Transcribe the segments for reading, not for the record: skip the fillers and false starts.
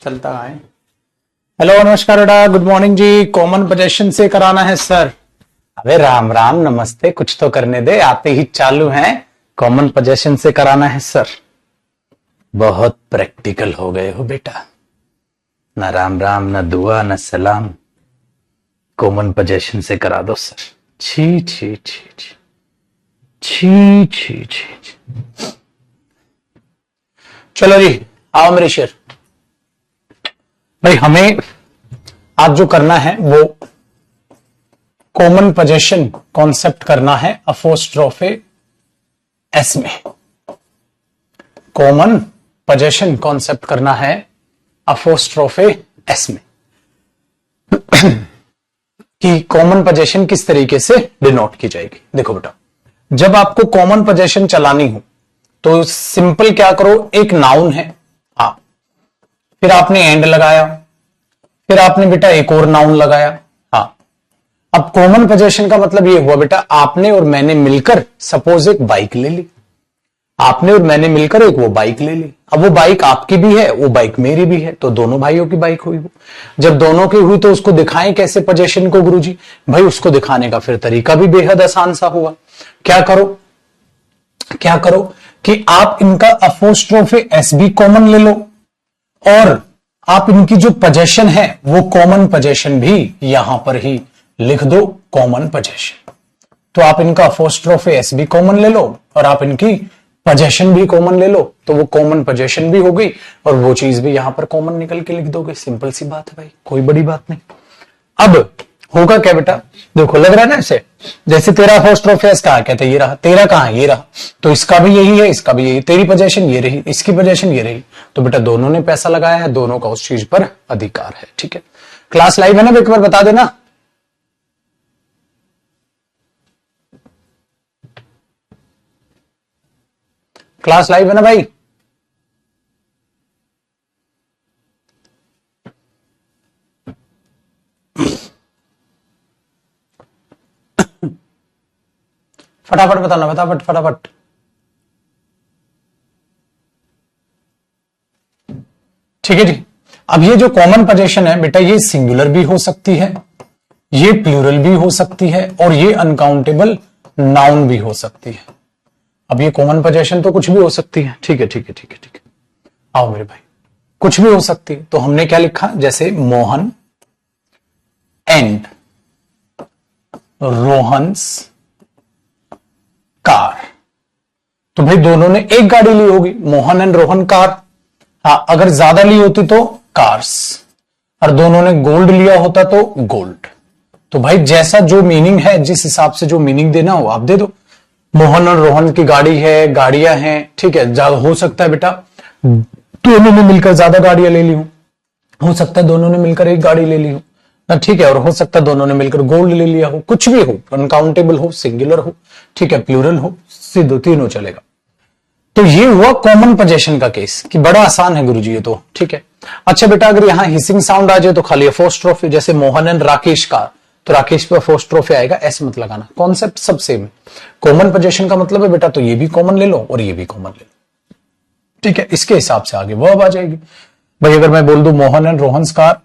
चलता है। हेलो नमस्कार बेटा, गुड मॉर्निंग जी। कॉमन पोजीशन से कराना है सर। अबे राम राम नमस्ते, कुछ तो करने दे, आते ही चालू है। कॉमन पोजीशन से कराना है सर। बहुत प्रैक्टिकल हो गए हो बेटा, ना राम राम ना दुआ ना सलाम, कॉमन पोजीशन से करा दो सर। छी छी छी छी छी छी छी। चलो जी आओ मेरे शेर भाई, हमें आज जो करना है वो कॉमन पोजीशन कॉन्सेप्ट करना है अपोस्ट्रोफे एस में। कॉमन पोजीशन कॉन्सेप्ट करना है अपोस्ट्रोफे एस में कि कॉमन पोजीशन किस तरीके से डिनोट की जाएगी। देखो बेटा, जब आपको कॉमन पोजीशन चलानी हो तो सिंपल क्या करो, एक नाउन है हाँ, फिर आपने एंड लगाया, फिर आपने बेटा एक और नाउन लगाया हाँ। अब कॉमन पोजीशन का मतलब ये हुआ बेटा, आपने और मैंने मिलकर सपोज एक बाइक ले ली, आपने और मैंने मिलकर एक वो बाइक ले ली। अब वो बाइक आपकी भी है, वो बाइक मेरी भी है, तो दोनों भाइयों की बाइक हुई। वो जब दोनों की हुई तो उसको दिखाएं कैसे पोजीशन को गुरुजी? भाई उसको दिखाने का फिर तरीका भी बेहद आसान सा हुआ। क्या करो कि आप इनका अपोस्ट्रोफे एस भी कॉमन ले लो और आप इनकी जो पोजीशन है वो कॉमन पोजीशन भी यहां पर ही लिख दो, कॉमन पोजीशन। तो आप इनका अपोस्ट्रोफे एस भी कॉमन ले लो और आप इनकी पोजीशन भी कॉमन ले लो, तो वो कॉमन पोजीशन भी हो गई और वो चीज भी यहां पर कॉमन निकल के लिख दोगे। सिंपल सी बात है भाई, कोई बड़ी बात नहीं। अब होगा क्या बेटा, देखो लग रहा है ना ऐसे जैसे तेरा अपोस्ट्रोफे एस कहां कहते ये रहा, तेरा कहां ये रहा, तो इसका भी यही है, इसका भी यही। तेरी पोजीशन ये रही, इसकी पोजीशन ये रही, तो बेटा दोनों ने पैसा लगाया है, दोनों का उस चीज पर अधिकार है। ठीक है, क्लास लाइव है ना, एक बार बता देना। क्लास लाइव है ना भाई? फटाफट बताना, फटाफट। ठीक है जी। अब ये जो कॉमन पोजीशन है बेटा, ये सिंगुलर भी हो सकती है, ये प्लूरल भी हो सकती है और ये अनकाउंटेबल नाउन भी हो सकती है। अब ये कॉमन पोजीशन तो कुछ भी हो सकती है। ठीक है। आओ मेरे भाई, कुछ भी हो सकती है। तो हमने क्या लिखा, जैसे मोहन एंड रोहन्स कार, तो भाई दोनों ने एक गाड़ी ली होगी, मोहन एंड रोहन कार। हाँ, अगर ज्यादा ली होती तो कार्स, और दोनों ने गोल्ड लिया होता तो गोल्ड। तो भाई जैसा जो मीनिंग है, जिस हिसाब से जो मीनिंग देना हो आप दे दो। मोहन और रोहन की गाड़ी है, गाड़ियां हैं, ठीक है। हो सकता है बेटा दोनों ने मिलकर ज्यादा गाड़ियां ले ली हो सकता है दोनों ने मिलकर एक गाड़ी ले ली हो ना, ठीक है। और हो सकता है दोनों ने मिलकर गोल्ड ले लिया हो, कुछ भी हो, अनकाउंटेबल हो, सिंगुलर हो, ठीक है, प्लूरल हो, सीधो तीनों चलेगा। तो ये हुआ कॉमन पोजीशन का केस कि बड़ा आसान है गुरुजी ये तो, ठीक है। अच्छा बेटा, अगर यहां हिसिंग साउंड आ जाए तो खाली अपोस्ट्रोफी, जैसे मोहन एंड राकेश का, तो राकेश पे अपोस्ट्रोफी आएगा, ऐसे मत लगाना। कॉन्सेप्ट सब सेम है। कॉमन पोजीशन का मतलब है बेटा, तो ये भी कॉमन ले लो और ये भी कॉमन ले लो, ठीक है। इसके हिसाब से आगे वर्ब आ जाएगी। भाई अगर मैं बोल दूं Mohan and Rohan's car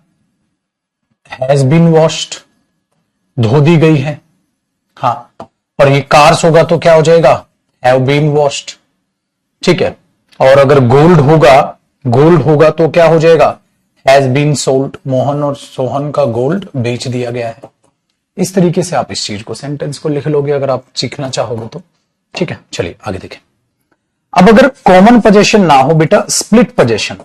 has been washed, धो दी गई है, हाँ, और ये कार्स होगा तो क्या हो जाएगा, हैव बीन वॉश्ड, ठीक है। और अगर गोल्ड होगा तो क्या हो जाएगा, हैज बीन सोल्ड, मोहन और सोहन का गोल्ड बेच दिया गया है। इस तरीके से आप इस चीज को, सेंटेंस को लिख लोगे अगर आप सीखना चाहोगे तो, ठीक है। चलिए आगे देखें। अब अगर कॉमन पोजीशन ना हो बेटा, split position.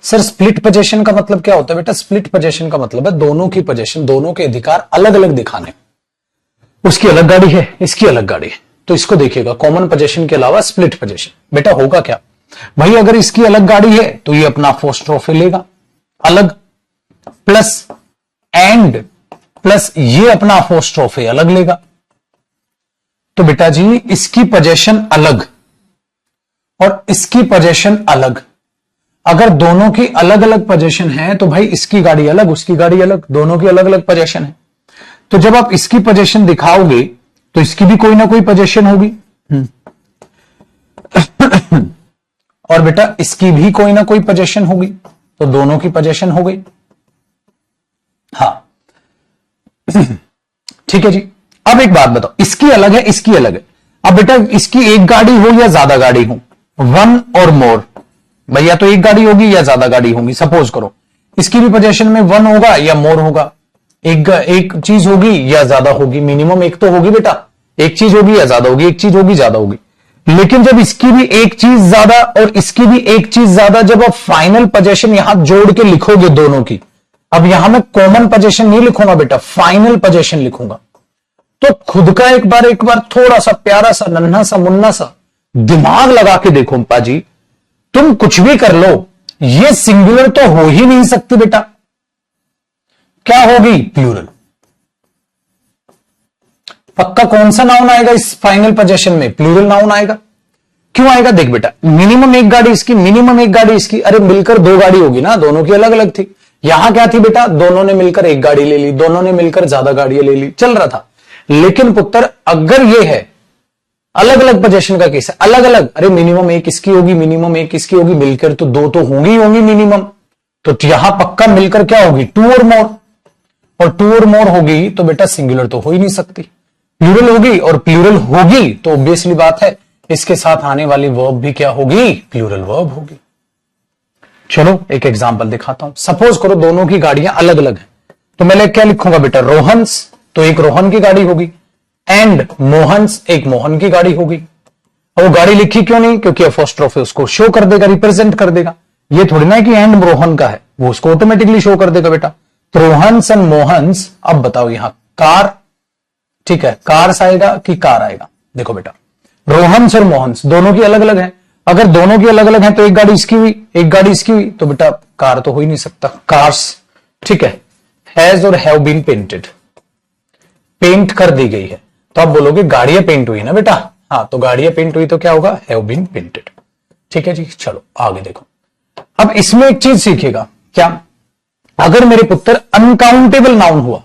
Sir split position का मतलब क्या होता है बेटा? स्प्लिट पोजीशन का मतलब है दोनों की पोजीशन, दोनों के अधिकार अलग अलग दिखाने। उसकी अलग गाड़ी है, इसकी अलग गाड़ी है, तो इसको देखिएगा कॉमन पोजीशन के अलावा स्प्लिट पोजीशन। बेटा होगा क्या भाई, अगर इसकी अलग गाड़ी है तो ये अपना अपोस्ट्रोफे लेगा अलग, प्लस एंड प्लस ये अपना अपोस्ट्रोफे अलग लेगा। तो बेटा जी इसकी पोजीशन अलग और इसकी पोजीशन अलग। अगर दोनों की अलग अलग पोजीशन है तो भाई इसकी गाड़ी अलग, उसकी गाड़ी अलग, दोनों की अलग अलग पोजीशन है। तो जब आप इसकी पोजीशन दिखाओगे तो इसकी भी कोई ना कोई पोजीशन होगी और बेटा इसकी भी कोई ना कोई पोजीशन होगी, तो दोनों की पोजीशन हो गई। हाँ ठीक है जी। अब एक बात बताओ, इसकी अलग है, इसकी अलग है। अब बेटा इसकी एक गाड़ी हो या ज्यादा गाड़ी हो, वन और मोर, भैया तो एक गाड़ी या ज्यादा गाड़ी होगी। सपोज करो इसकी भी पोजीशन में वन होगा या मोर होगा, एक चीज होगी या ज्यादा होगी, मिनिमम एक तो होगी बेटा, एक चीज होगी या ज्यादा होगी, एक चीज होगी ज्यादा होगी। लेकिन जब इसकी भी एक चीज ज्यादा और इसकी भी एक चीज ज्यादा, जब आप फाइनल पोजीशन यहां जोड़ के लिखोगे दोनों की, अब यहां मैं कॉमन पोजीशन नहीं लिखूंगा बेटा, फाइनल पोजीशन लिखूंगा। तो खुद का एक बार थोड़ा सा प्यारा सा नन्हा सा मुन्ना सा दिमाग लगा के देखो पाजी, तुम कुछ भी कर लो, ये सिंगुलर तो हो ही नहीं सकती बेटा। क्या होगी? प्लूरल। पक्का कौन सा नाउन आएगा इस फाइनल पोजीशन में? प्लूरल नाउन आएगा। क्यों आएगा? देख बेटा, मिनिमम एक गाड़ी इसकी, मिनिमम एक गाड़ी इसकी, अरे मिलकर दो गाड़ी होगी ना, दोनों की अलग अलग थी। यहां क्या थी बेटा? दोनों ने मिलकर एक गाड़ी ले ली, दोनों ने मिलकर ज्यादा गाड़ियां ले ली, चल रहा था। लेकिन पुत्र अगर ये है अलग अलग पोजीशन का केस है, अलग अलग, अरे मिनिमम एक इसकी होगी, मिनिमम एक इसकी होगी, मिलकर तो दो तो होंगी मिनिमम। तो यहां पक्का मिलकर क्या होगी? टू और मोर, और टू और मोर होगी तो बेटा सिंगुलर तो हो ही नहीं सकती, प्लूरल होगी, और प्लूरल होगी तो ऑब्वियसली बात है इसके साथ आने वाली वर्ब भी क्या होगी? प्लूरल वर्ब होगी। चलो एक एग्जांपल दिखाता हूं। सपोज करो दोनों की गाड़ियां अलग अलग हैं, तो मैं क्या लिखूंगा बेटा? रोहन्स, तो एक रोहन की गाड़ी होगी, एंड मोहन्स, एक मोहन की गाड़ी होगी। और वो गाड़ी लिखी क्यों नहीं? क्योंकि अपोस्ट्रोफ उसको शो कर देगा, रिप्रेजेंट कर देगा। ये थोड़ी ना है कि एंड रोहन का है, वो उसको ऑटोमेटिकली शो कर देगा बेटा। तो रोहन्स एंड मोहन्स। अब बताओ यहां कार, ठीक है, कार्स आएगा कि कार आएगा? देखो बेटा, रोहन्स और मोहन्स दोनों की अलग अलग है। अगर दोनों की अलग अलग है तो एक गाड़ी इसकी हुई, एक गाड़ी इसकी हुई, तो बेटा कार तो हो ही नहीं सकता, कार्स। ठीक है, हैज और हैव बीन पेंटेड, पेंट कर दी गई है, तो आप बोलोगे गाड़ियां पेंट हुई ना बेटा। हाँ, तो गाड़ियां पेंट हुई तो क्या होगा? Have been painted. ठीक है जी, चलो आगे देखो। अब इसमें एक चीज सीखेगा क्या? अगर मेरे पुत्र अनकाउंटेबल नाउन हुआ,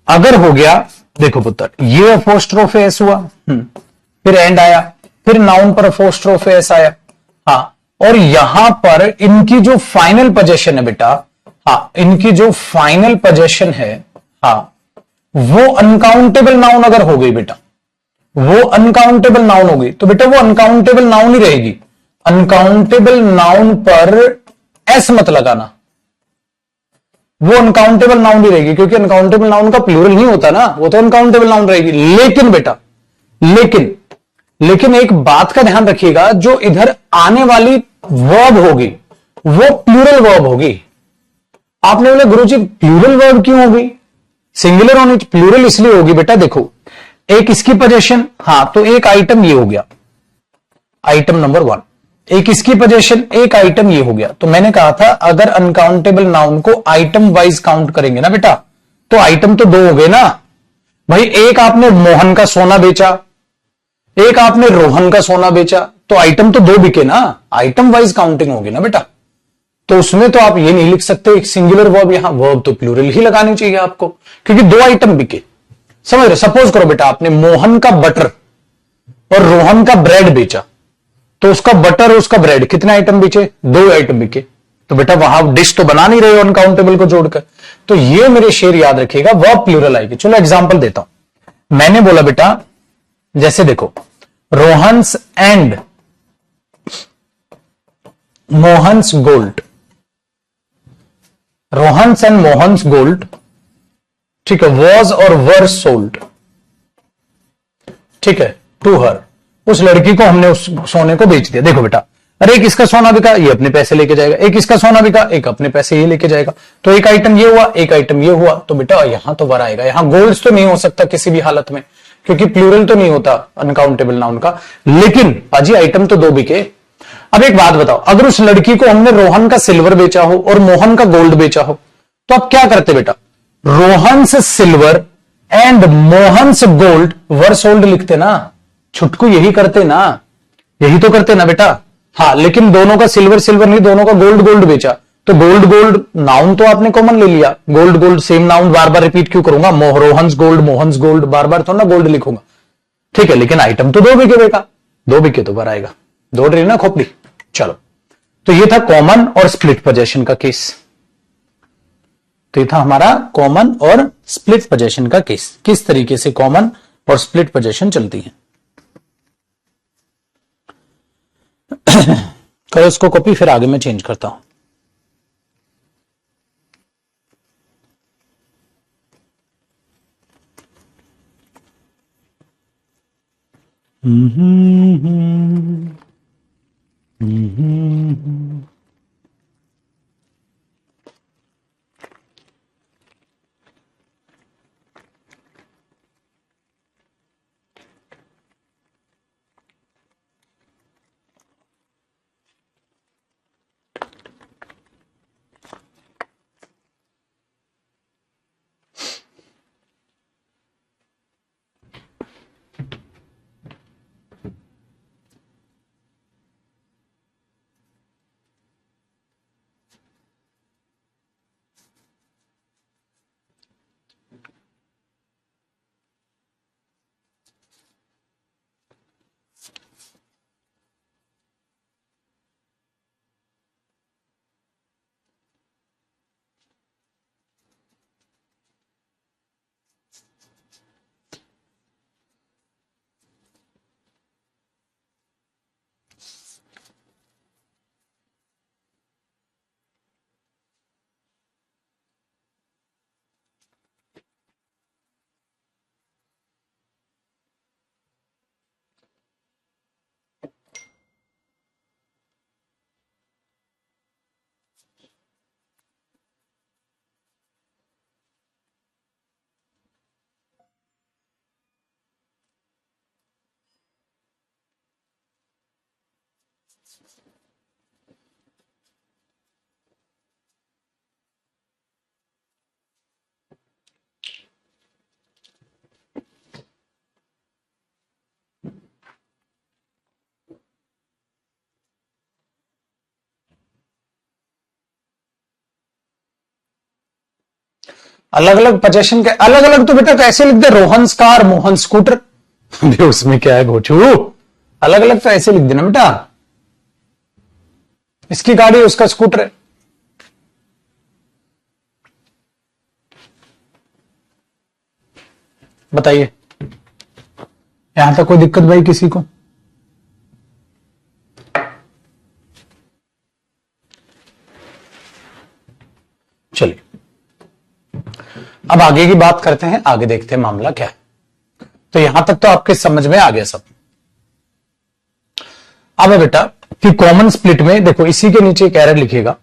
अगर हो गया, देखो पुत्र ये अपोस्ट्रोफ एस हुआ, फिर एंड आया, फिर नाउन पर अपोस्ट्रोफ एस आया, हाँ, और यहां पर इनकी जो फाइनल पोजीशन है बेटा, हाँ, इनकी जो फाइनल पोजीशन है, हाँ, वो अनकाउंटेबल नाउन अगर हो गई बेटा, वो अनकाउंटेबल नाउन हो गई, तो बेटा वो अनकाउंटेबल नाउन ही रहेगी। अनकाउंटेबल नाउन पर एस मत लगाना, वो अनकाउंटेबल नाउन ही रहेगी, क्योंकि अनकाउंटेबल नाउन का प्लूरल नहीं होता ना, वो तो अनकाउंटेबल नाउन रहेगी। लेकिन बेटा, लेकिन एक बात का ध्यान रखिएगा, जो इधर आने वाली वर्ब होगी वो प्लूरल वर्ब होगी। आपने बोला गुरुजी प्लूरल वर्ब क्यों होगी? सिंगुलर होनी, प्लूरल इसलिए होगी बेटा, देखो एक इसकी पोजीशन, हाँ, तो एक आइटम ये हो गया, आइटम नंबर 1, एक इसकी पोजीशन, एक आइटम ये हो गया। तो मैंने कहा था अगर अनकाउंटेबल नाउन को आइटम वाइज काउंट करेंगे ना बेटा, तो आइटम तो 2 हो गए ना भाई। एक आपने मोहन का सोना बेचा, एक आपने रोहन का सोना बेचा, तो आइटम तो 2 बिके ना, आइटम वाइज काउंटिंग होगी ना बेटा। तो उसमें तो आप ये नहीं लिख सकते एक सिंगुलर वर्ब, यहां वर्ब तो प्लूरल ही लगानी चाहिए आपको, क्योंकि 2 आइटम बिके। समझ रहे? सपोज करो बेटा आपने मोहन का बटर और रोहन का ब्रेड बेचा, तो उसका बटर और उसका ब्रेड कितने आइटम बिके? 2 आइटम बिके। तो बेटा वहां डिश तो बना नहीं रहे हो अनकाउंटेबल को जोड़कर। तो ये मेरे शेर याद रखिएगा, वर्ब प्लूरल आएगी। चलो एग्जांपल देता हूं। मैंने बोला बेटा, जैसे देखो, Rohan's and Mohan's gold, Rohan's and Mohan's gold, ठीक है, वॉज और वर सोल्ड, ठीक है, टू हर, उस लड़की को हमने उस सोने को बेच दिया। देखो बेटा, अरे एक इसका सोना बिका, ये अपने पैसे लेके जाएगा, एक इसका सोना बिका, एक अपने पैसे ये लेके जाएगा। तो एक आइटम ये हुआ, एक आइटम ये हुआ, तो बेटा यहां तो वर आएगा। यहां गोल्ड्स तो नहीं हो सकता किसी भी हालत में, क्योंकि प्लूरल तो नहीं होता अनकाउंटेबल नाउन का। लेकिन पाजी आइटम तो 2 बिके। अब एक बात बताओ, अगर उस लड़की को हमने रोहन का सिल्वर बेचा हो और मोहन का गोल्ड बेचा हो, तो आप क्या करते बेटा? Rohan's silver and Mohan's gold were sold लिखते ना, छुटकू यही करते ना, यही तो करते ना बेटा। हाँ, लेकिन दोनों का सिल्वर सिल्वर नहीं, दोनों का गोल्ड गोल्ड बेचा, तो गोल्ड गोल्ड नाउन तो आपने कॉमन ले लिया। गोल्ड गोल्ड सेम नाउन बार बार रिपीट क्यों करूंगा? रोहन्स गोल्ड बार बार तो ना गोल्ड लिखूंगा, ठीक है। लेकिन आइटम तो 2 बिके बेटा, 2 बिके तो वर आएगा। दौड़ रही ना खोपड़ी, चलो, तो ये था कॉमन और स्प्लिट पोजेशन का केस। तो ये था हमारा कॉमन और स्प्लिट पोजेशन का केस, किस तरीके से कॉमन और स्प्लिट पोजेशन चलती है। करो इसको कॉपी, फिर आगे मैं चेंज करता हूं। अलग अलग पोजेशन के अलग अलग, तो बेटा कैसे लिख दे, रोहन कार, मोहन स्कूटर। उसमें क्या है गोचू, अलग अलग तो ऐसे लिख देना बेटा, इसकी गाड़ी उसका स्कूटर है। बताइए, यहां तक कोई दिक्कत भाई किसी को? चलिए अब आगे की बात करते हैं, आगे देखते हैं मामला क्या है। तो यहां तक तो आपके समझ में आ गया सब। अब है बेटा कि कॉमन स्प्लिट में देखो, इसी के नीचे एक एरर लिखेगा।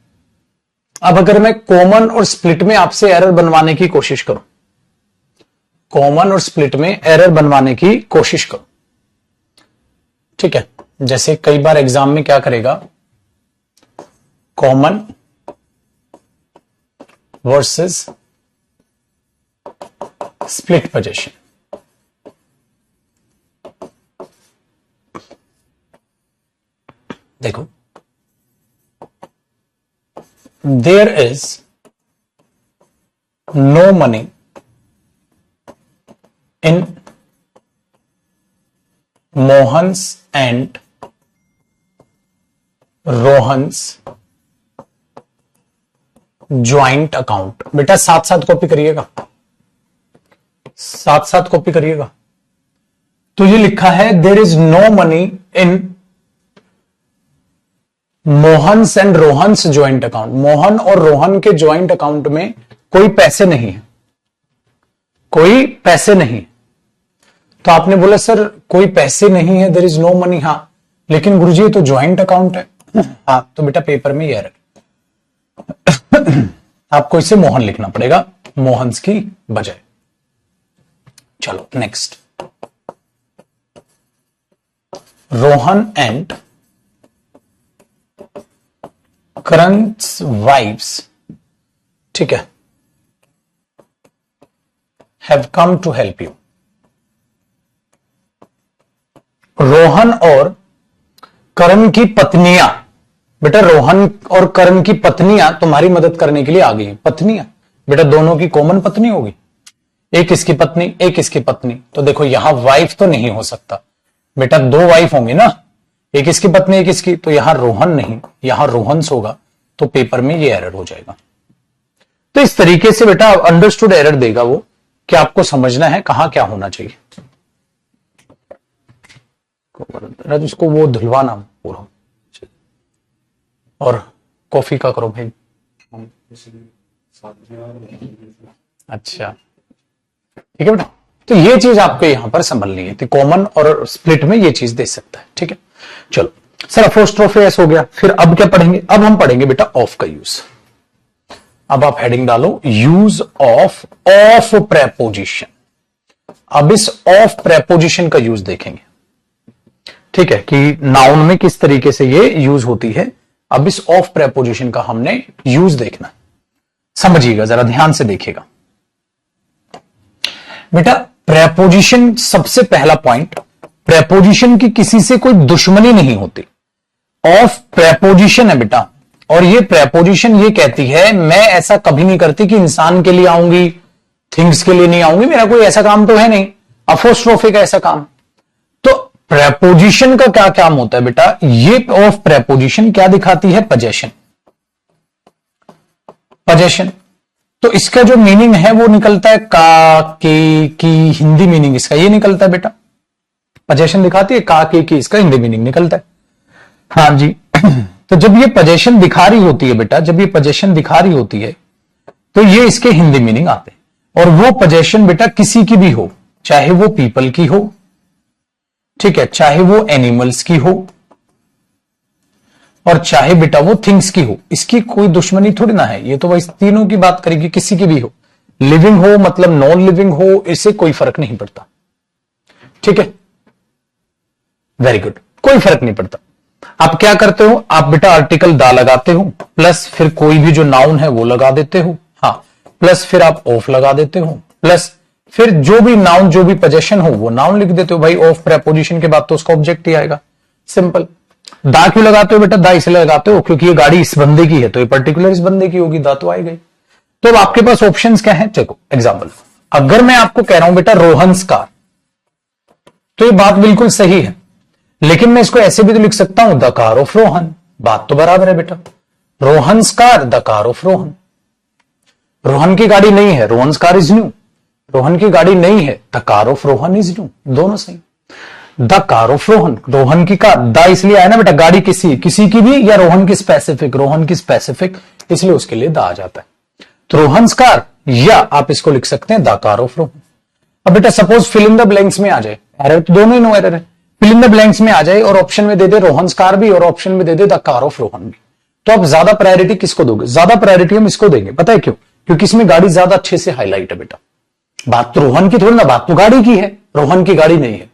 अब अगर मैं कॉमन और स्प्लिट में आपसे एरर बनवाने की कोशिश करूं, कॉमन और स्प्लिट में एरर बनवाने की कोशिश करूं, ठीक है, जैसे कई बार एग्जाम में क्या करेगा, कॉमन वर्सेस स्प्लिट पोजीशन। देखो, there is no money in Mohan's and Rohan's joint account. बेटा साथ साथ कॉपी करिएगा, साथ साथ कॉपी करिएगा। तो ये लिखा है there is no money in Mohan's and Rohan's joint account. Mohan और रोहन के ज्वाइंट अकाउंट में कोई पैसे नहीं है, कोई पैसे नहीं। तो आपने बोला सर कोई पैसे नहीं है, देयर इज नो मनी। हाँ, लेकिन गुरुजी तो ज्वाइंट अकाउंट है। हाँ, तो बेटा पेपर में ये आपको इसे मोहन लिखना पड़ेगा, मोहन्स की बजाय। चलो next, Rohan and Karan's wives, ठीक है, have come to help you. Rohan और करण की पत्नियां, बेटा रोहन और करण की पत्नियां तुम्हारी मदद करने के लिए आ गई हैं। पत्नियां बेटा दोनों की कॉमन पत्नी होगी, एक इसकी पत्नी एक इसकी पत्नी। तो देखो यहां वाइफ तो नहीं हो सकता बेटा, दो वाइफ होंगी ना, एक इसकी पत्नी एक इसकी, तो यहां रोहन नहीं यहां रोहन्स होगा, तो पेपर में ये एरर हो जाएगा। तो इस तरीके से बेटा अंडरस्टूड एरर देगा वो, कि आपको समझना है कहां क्या होना चाहिए। उसको वो धुलवाना पूरा, और कॉफी का करो भाई। अच्छा ठीक है बेटा, तो ये चीज आपको यहां पर संभलनी है, तो कॉमन और स्प्लिट में ये चीज दे सकता है। ठीक है, चलो सर अपोस्ट्रोफी एस हो गया, फिर अब क्या पढ़ेंगे? अब हम पढ़ेंगे बेटा ऑफ का यूज। अब आप हेडिंग डालो यूज ऑफ प्रेपोजिशन। अब इस ऑफ प्रेपोजिशन का यूज देखेंगे, ठीक है, कि नाउन में किस तरीके से ये यूज होती है। अब इस ऑफ प्रेपोजिशन का हमने यूज देखना, समझिएगा जरा ध्यान से देखिएगा बेटा। प्रेपोजिशन, सबसे पहला पॉइंट, प्रेपोजिशन की किसी से कोई दुश्मनी नहीं होती। ऑफ प्रेपोजिशन है बेटा, और ये प्रेपोजिशन ये कहती है मैं ऐसा कभी नहीं करती कि इंसान के लिए आऊंगी, थिंग्स के लिए नहीं आऊंगी, मेरा कोई ऐसा काम तो है नहीं, अपोस्ट्रोफी का ऐसा काम। तो प्रेपोजिशन का क्या काम होता है बेटा? ये ऑफ प्रेपोजिशन क्या दिखाती है? पोजेशन। पोजेशन, तो इसका जो मीनिंग है वो निकलता है का, के, की, हिंदी मीनिंग इसका ये निकलता है बेटा। पोजेशन दिखाती है का, के, की, इसका हिंदी मीनिंग निकलता है। हाँ जी तो जब ये पोजेशन दिखा रही होती है बेटा, जब ये पोजेशन दिखा रही होती है तो ये इसके हिंदी मीनिंग आते हैं। और वो पोजेशन बेटा किसी की भी हो, चाहे वो पीपल की हो, ठीक है, चाहे वो एनिमल्स की हो, और चाहे बेटा वो थिंग्स की हो, इसकी कोई दुश्मनी थोड़ी ना है। ये तो वही तीनों की बात करेगी, किसी की भी हो, लिविंग हो मतलब नॉन लिविंग हो, इससे कोई फर्क नहीं पड़ता। ठीक है, वेरी गुड, कोई फर्क नहीं पड़ता। आप क्या करते हो? आप बेटा आर्टिकल दा लगाते हो, प्लस फिर कोई भी जो नाउन है वो लगा देते हो, हाँ, प्लस फिर आप ऑफ लगा देते हो, प्लस फिर जो भी नाउन, जो भी पोजेशन हो वो नाउन लिख देते हो। भाई ऑफ प्रेपोजिशन के बाद तो उसका ऑब्जेक्ट ही आएगा, सिंपल। दा क्यों लगाते हो बेटा? दा इसलिए लगाते हो क्योंकि ये गाड़ी इस बंदे की है, तो ये पर्टिकुलर इस बंदे की होगी, दा तो आई गई। तो अब आपके पास ऑप्शंस क्या है? देखो एग्जांपल, अगर मैं आपको कह रहा हूं बेटा रोहन्स कार, तो ये बात बिल्कुल सही है, लेकिन मैं इसको ऐसे भी तो लिख सकता हूं द कार ऑफ रोहन, बात तो बराबर है बेटा। Rohan's car, the car of Rohan. Rohan की गाड़ी नहीं है, Rohan's car is new. Rohan की गाड़ी नहीं है, the car of Rohan is new, दोनों सही। The car of Rohan, Rohan की कार, द इसलिए आया ना बेटा, गाड़ी किसी किसी की भी, या रोहन की स्पेसिफिक, रोहन की स्पेसिफिक, इसलिए उसके लिए द आ जाता है। तो रोहन्स कार, या आप इसको लिख सकते हैं द कार ऑफ रोहन। अब बेटा suppose fill in the blanks में आ जाए, एरर तो दोनों ही नो एरर है, फिल इन द ब्लैंक्स में आ जाए और ऑप्शन में दे दे रोहन्स कार भी और ऑप्शन में दे दे द कार ऑफ रोहन भी, तो आप ज्यादा प्रायोरिटी किसको दोगे? ज्यादा प्रायोरिटी हम इसको देंगे, पता है क्यों? क्योंकि इसमें गाड़ी ज्यादा अच्छे से हाईलाइट है बेटा। बात तो रोहन की थोड़ी ना, बात तो गाड़ी की है, रोहन की गाड़ी नहीं है,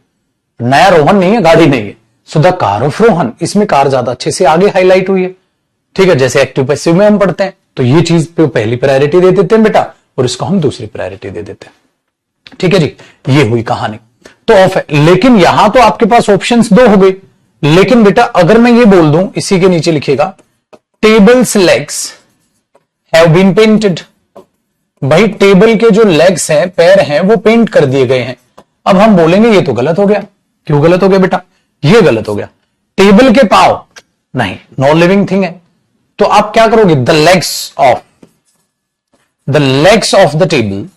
नया रोहन नहीं है, गाड़ी नहीं है। So the car of Rohan, इसमें कार ज्यादा अच्छे से आगे हाईलाइट हुई है। ठीक है, जैसे एक्टिव पैसिव में हम पढ़ते हैं, तो ये चीज पे पहली प्रायोरिटी दे देते हैं बेटा, और इसको हम दूसरी प्रायोरिटी दे देते हैं। ठीक है जी, ये हुई कहानी। तो ऑफ है, लेकिन यहां तो आपके पास ऑप्शंस दो हो गए। लेकिन बेटा अगर मैं ये बोल दूं, इसी के नीचे लिखेगा table's legs have been painted, भाई टेबल के जो लेग्स हैं, पैर हैं, वो पेंट कर दिए गए हैं। अब हम बोलेंगे ये तो गलत हो गया। क्यों गलत हो गया बेटा? ये गलत हो गया, टेबल के पांव नहीं, नॉन लिविंग थिंग है। तो आप क्या करोगे? The legs of the table,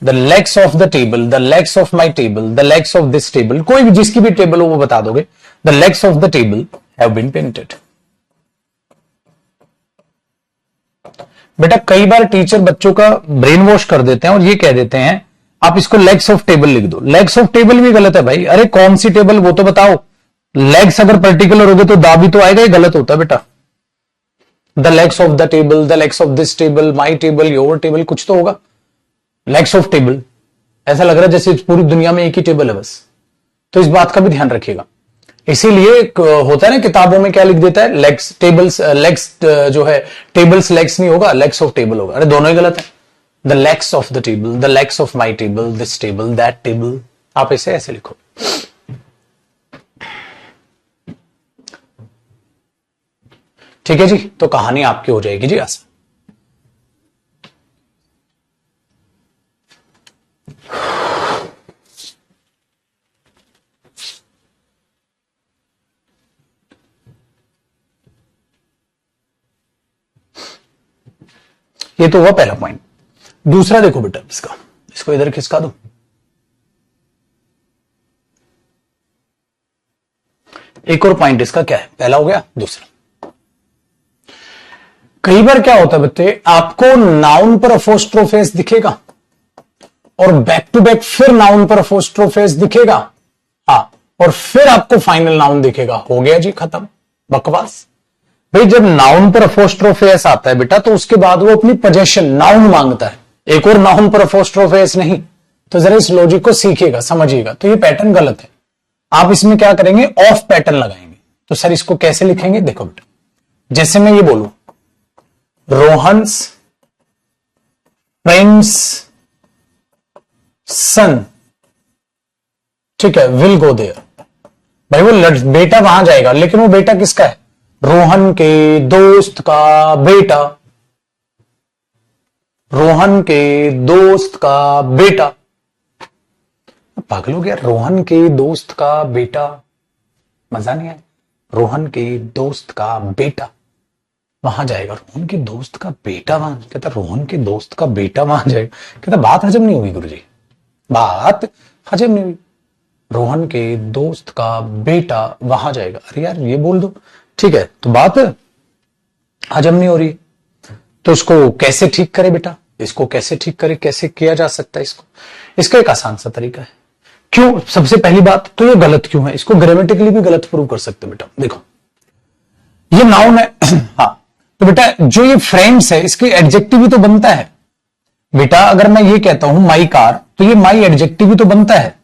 the legs of the table, the legs of my table, the legs of this table, कोई भी जिसकी भी टेबल हो वो बता दोगे, the legs of the table have been painted. बेटा कई बार टीचर बच्चों का ब्रेन वॉश कर देते हैं और ये कह देते हैं आप इसको लेग्स ऑफ टेबल लिख दो। लेग्स ऑफ टेबल भी गलत है भाई, अरे कौन सी टेबल वो तो बताओ। लेग्स अगर पर्टिकुलर हो गए तो दा भी तो आएगा, ये गलत होता है बेटा। The legs of the table, the legs of this table, my table, your table, कुछ तो होगा। लेग्स ऑफ टेबल, ऐसा लग रहा है जैसे पूरी दुनिया में एक ही टेबल है बस। तो इस बात का भी ध्यान रखिएगा। इसीलिए होता है ना किताबों में क्या लिख देता है, लेग्स टेबल्स, लेग्स जो है टेबल्स लेग्स नहीं होगा, लेग्स ऑफ टेबल होगा। अरे दोनों ही गलत है। The legs of the table, the legs of my table, this table, that table, आप इसे ऐसे लिखो। ठीक है जी, तो कहानी आपकी हो जाएगी जी आसान। ये तो हुआ पहला पॉइंट। दूसरा देखो बेटा इसको इधर खिसका दो। एक और पॉइंट इसका क्या है, पहला हो गया, दूसरा। कई बार क्या होता है बच्चे, आपको नाउन पर अपोस्ट्रोफेस दिखेगा और बैक टू बैक फिर नाउन पर अपोस्ट्रोफेस दिखेगा, हाँ, और फिर आपको फाइनल नाउन दिखेगा। हो गया जी, खत्म, बकवास। भाई जब नाउन पर अपोस्ट्रोफेस आता है बेटा, तो उसके बाद वो अपनी पोजेशन नाउन मांगता है, एक और नाउन पर अपोस्ट्रोफेस नहीं। तो जरा इस लॉजिक को सीखिएगा, समझिएगा। तो ये पैटर्न गलत है। आप इसमें क्या करेंगे, ऑफ पैटर्न लगाएंगे। तो सर इसको कैसे लिखेंगे, देखो बेटा, जैसे मैं ये बोलूं, रोहन्स फ्रेंड्स सन, ठीक है, विल गो देयर। भाई वो बेटा वहां जाएगा, लेकिन वो बेटा किसका है, रोहन के दोस्त का बेटा, रोहन के दोस्त का बेटा। पागल हो गया, रोहन के दोस्त का बेटा, मजा नहीं आया। रोहन के दोस्त का बेटा वहां जाएगा, रोहन के दोस्त का बेटा वहां, कहता रोहन के दोस्त का बेटा वहां जाएगा, कहता बात हजम नहीं हुई गुरुजी, बात हजम नहीं हुई। रोहन के दोस्त का बेटा वहां जाएगा, अरे यार ये बोल दो, ठीक है, तो बात हजम नहीं हो रही। तो इसको कैसे ठीक करे बेटा, इसको कैसे ठीक करे, कैसे किया जा सकता है इसको, इसका एक आसान सा तरीका है। क्यों, सबसे पहली बात तो ये गलत क्यों है, इसको ग्रामेटिकली भी गलत प्रूव कर सकते बेटा। देखो ये नाउन है हाँ, तो बेटा जो ये फ्रेंड्स है, इसके एडजेक्टिव भी तो बनता है बेटा। अगर मैं ये कहता हूं माई कार, तो ये माई एडजेक्टिव भी तो बनता है।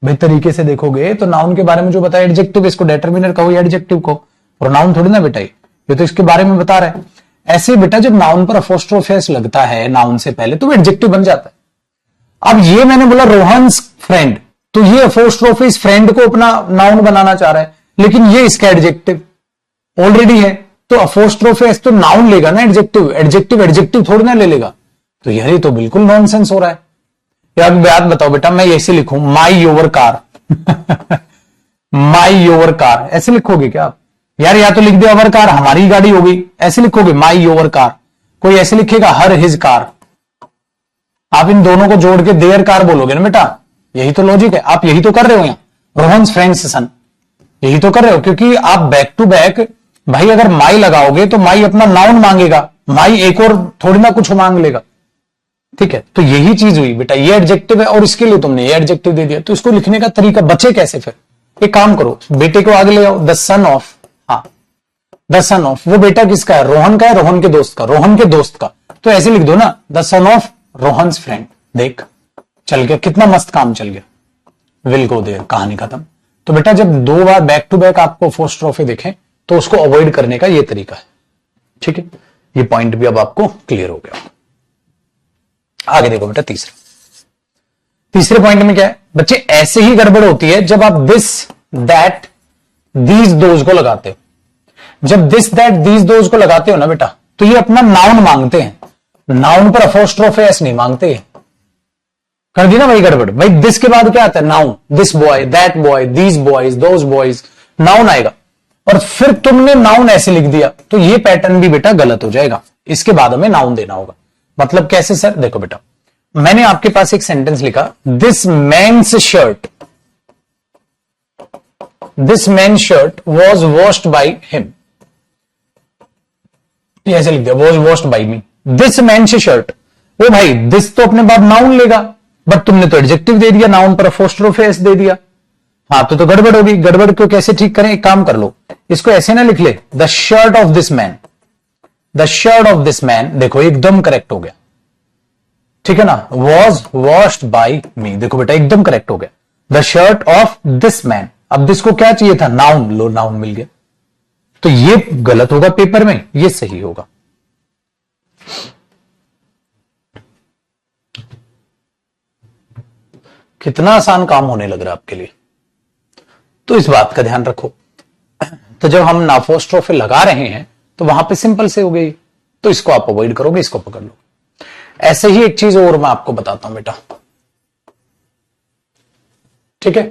भाई तरीके से देखोगे तो नाउन के बारे में जो बताया एडजेक्टिव, इसको डिटरमिनर कहो या एडजेक्टिव को, और नाउन थोड़ी ना बेटा, ये तो इसके बारे में बता रहा है। ऐसे बेटा जब नाउन पर अपोस्ट्रोफेस लगता है नाउन से पहले, तो एडजेक्टिव बन जाता है। अब ये मैंने बोला रोहन्स फ्रेंड, तो ये अपोस्ट्रोफेस फ्रेंड को अपना नाउन बनाना चाह रहा है, लेकिन ये इसका एडजेक्टिव ऑलरेडी है, तो अपोस्ट्रोफेस तो नाउन लेगा ना, एडजेक्टिव एडजेक्टिव थोड़ी ना ले लेगा। तो यार ये तो बिल्कुल नॉनसेंस हो रहा है। यार बात बताओ बेटा, मैं ऐसे लिखूं माई your car my your car, ऐसे लिखोगे क्या आप? यार या तो लिख दो अवर कार, हमारी गाड़ी होगी, ऐसे लिखोगे माई योर कार। कोई ऐसे लिखेगा हर हिज कार, आप इन दोनों को जोड़ के देयर कार बोलोगे ना बेटा, यही तो लॉजिक है। आप यही तो कर रहे हो यहां, रोहन्स फ्रेंड्स सन, यही तो कर रहे हो। क्योंकि आप बैक टू बैक भाई अगर माई लगाओगे तो माई अपना नाउन मांगेगा, माई एक और थोड़ी ना कुछ मांग लेगा, ठीक है। तो यही चीज हुई बेटा, ये एडजेक्टिव है और इसके लिए तुमने ये एडजेक्टिव दे दिया। तो इसको लिखने का तरीका बचे कैसे फिर? एक काम करो, बेटे को आगे ले आओ, द सन ऑफ, हाँ द सन ऑफ, वो बेटा किसका है? रोहन का है, रोहन के दोस्त का, रोहन के दोस्त का। तो ऐसे लिख दो ना, the son of Rohan's friend. देख चल गया, कितना मस्त काम चल गया, विल गो देयर, कहानी खत्म। तो बेटा जब दो बार बैक टू बैक आपको अपोस्ट्रोफी दिखे तो उसको अवॉइड करने का ये तरीका है, ठीक है। ये पॉइंट भी अब आपको क्लियर हो गया। आगे देखो बेटा तीसरे पॉइंट में क्या है बच्चे, ऐसे ही गड़बड़ होती है जब आप दिस दैट दीज दोज को लगाते हो। जब दिस दैट दीज दोज को लगाते हो ना बेटा, तो ये अपना नाउन मांगते हैं, नाउन पर अपोस्ट्रोफेस नहीं मांगते। कर दी ना भाई गड़बड़। भाई दिस के बाद क्या आता है? Noun, this boy, that boy, these boys, those boys, noun आएगा। और फिर तुमने नाउन ऐसे लिख दिया, तो ये पैटर्न भी बेटा गलत हो जाएगा। इसके बाद हमें नाउन देना होगा। मतलब कैसे सर? देखो बेटा, मैंने आपके पास एक सेंटेंस लिखा, this man's shirt, this man shirt was washed by him, ऐसे लिख दिया, was washed by me. This man's shirt, ओ भाई दिस तो अपने बाद नाउन लेगा, बट तुमने तो एडजेक्टिव दे दिया, नाउन पर अपोस्ट्रोफेस दे दिया। हाँ तो गड़बड़ होगी। गड़बड़ को कैसे ठीक करें? एक काम कर लो, इसको ऐसे ना लिख ले, the shirt of this man, the shirt of this man, देखो एकदम करेक्ट हो गया, ठीक है ना। वॉज वॉश्ड बाई मी, देखो बेटा एकदम करेक्ट हो गया। The shirt of this man, अब दिस को क्या चाहिए था? नाउन, लो नाउन मिल गया। तो ये गलत होगा पेपर में, ये सही होगा। कितना आसान काम होने लग रहा है आपके लिए, तो इस बात का ध्यान रखो। तो जब हम अपोस्ट्रोफी लगा रहे हैं तो वहां पे सिंपल से हो गई, तो इसको आप अवॉइड करोगे, इसको पकड़ लो। ऐसे ही एक चीज और मैं आपको बताता हूं बेटा, ठीक है।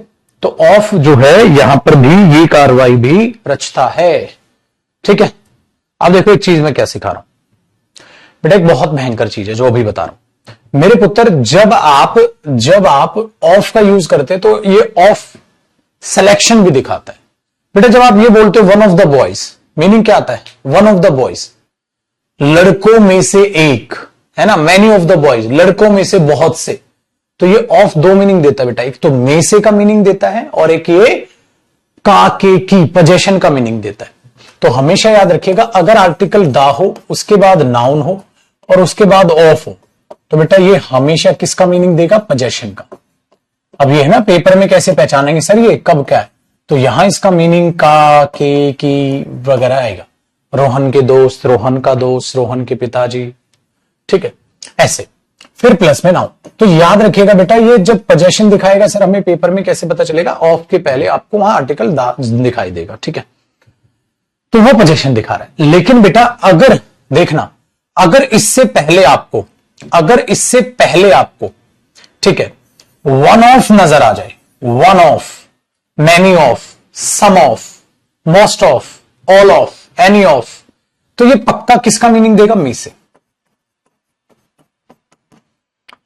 तो ऑफ जो है यहां पर भी ये कार्रवाई भी रचता है, ठीक है। अब देखो एक चीज मैं क्या सिखा रहा हूं, बेटा एक बहुत भयंकर चीज है जो अभी बता रहा हूं मेरे पुत्र। जब आप ऑफ का यूज करते हैं तो ये ऑफ सिलेक्शन भी दिखाता है बेटा। जब आप ये बोलते हो one of the boys, meaning क्या आता है? वन ऑफ द बॉयज, लड़कों में से एक, है ना। मैनी ऑफ द बॉयज, लड़कों में से बहुत से। तो ये ऑफ दो मीनिंग देता है बेटा, एक तो में से का मीनिंग देता है और एक ये का, के, की, पोजेशन का मीनिंग देता है। तो हमेशा याद रखिएगा, अगर आर्टिकल दा हो, उसके बाद नाउन हो और उसके बाद ऑफ हो, तो बेटा ये हमेशा किसका मीनिंग देगा? पोजेशन का। अब ये है ना, पेपर में कैसे पहचानेंगे सर ये कब क्या है? तो यहां इसका मीनिंग का, के, की वगैरह आएगा। रोहन के दोस्त, रोहन का दोस्त, रोहन के पिताजी, ठीक है, ऐसे। फिर प्लस में नाउन। तो याद रखिएगा बेटा, ये जब पोजेशन दिखाएगा सर हमें पेपर में, कैसे पता चलेगा? ऑफ के पहले आपको वहां आर्टिकल दा दिखाई देगा, ठीक है। तो वो पोजेशन दिखा रहा है। लेकिन बेटा अगर देखना, अगर इससे पहले आपको ठीक है वन ऑफ नजर आ जाए, one of, many of, some of, most of, all of, any of, तो ये पक्का किसका मीनिंग देगा? मी से।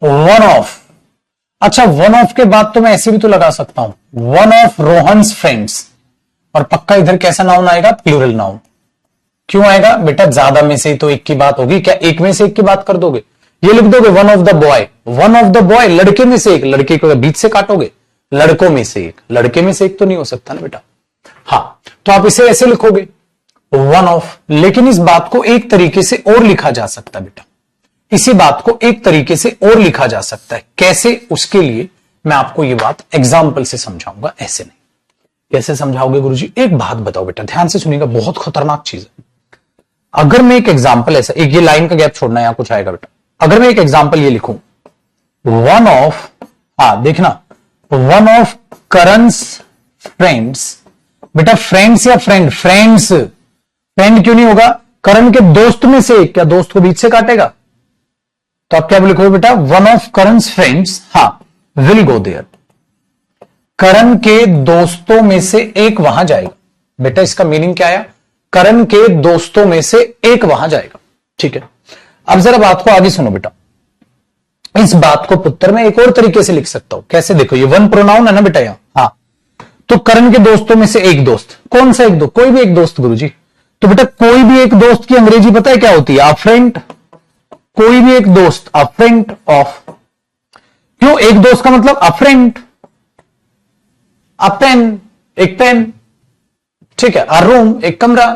One of. अच्छा, वन ऑफ के बाद तो मैं ऐसे भी तो लगा सकता हूं, वन ऑफ रोहन्स फ्रेंड्स, और पक्का इधर कैसा नाउन आएगा? Plural noun. क्यों आएगा बेटा? ज्यादा में से तो एक की बात होगी, क्या एक में से एक की बात कर दोगे? ये लिख दोगे one of the boy, one of the boy, लड़के में से एक, लड़के को बीच से काटोगे, लड़कों में से एक, लड़के में से एक तो नहीं हो सकता ना बेटा। हाँ, तो आप इसे ऐसे लिखोगे वन ऑफ। लेकिन इस बात को एक तरीके से और लिखा जा सकता है बेटा, इसी बात को एक तरीके से और लिखा जा सकता है। कैसे? उसके लिए मैं आपको ये बात एग्जाम्पल से समझाऊंगा, ऐसे नहीं। कैसे समझाओगे गुरुजी? एक बात बताओ बेटा, ध्यान से सुनिएगा, बहुत खतरनाक चीज है। अगर मैं एक एग्जाम्पल ऐसा, एक ये लाइन का गैप छोड़ना है, यहां कुछ आएगा बेटा। अगर मैं एक एग्जाम्पल ये लिखूं, वन ऑफ, देखना, वन ऑफ करन्स फ्रेंड्स, बेटा फ्रेंड्स या फ्रेंड? फ्रेंड्स, फ्रेंड क्यों नहीं होगा? करण के दोस्त में से एक, क्या दोस्त को बीच से काटेगा? तो आप क्या लिखोगे बेटा? One of Karan's friends, will go there. Karan के दोस्तों में से एक वहां जाएगा। बेटा इसका मीनिंग क्या आया? करण के दोस्तों में से एक वहां जाएगा, ठीक है। अब जरा बात को आगे सुनो बेटा। इस बात को पुत्र में एक और तरीके से लिख सकता हूं। कैसे? देखो, ये वन प्रोनाउन है ना बेटा यहां। तो करण के दोस्तों में से एक दोस्त, कौन सा एक दोस्त? कोई भी एक दोस्त गुरुजी। तो बेटा कोई भी एक दोस्त की अंग्रेजी पता है क्या होती है? अ फ्रेंड। कोई भी एक दोस्त, अ फ्रेंड ऑफ। क्यों? एक दोस्त का मतलब अ फ्रेंड, अ पेन, एक पेन, ठीक है, अ रूम, एक कमरा।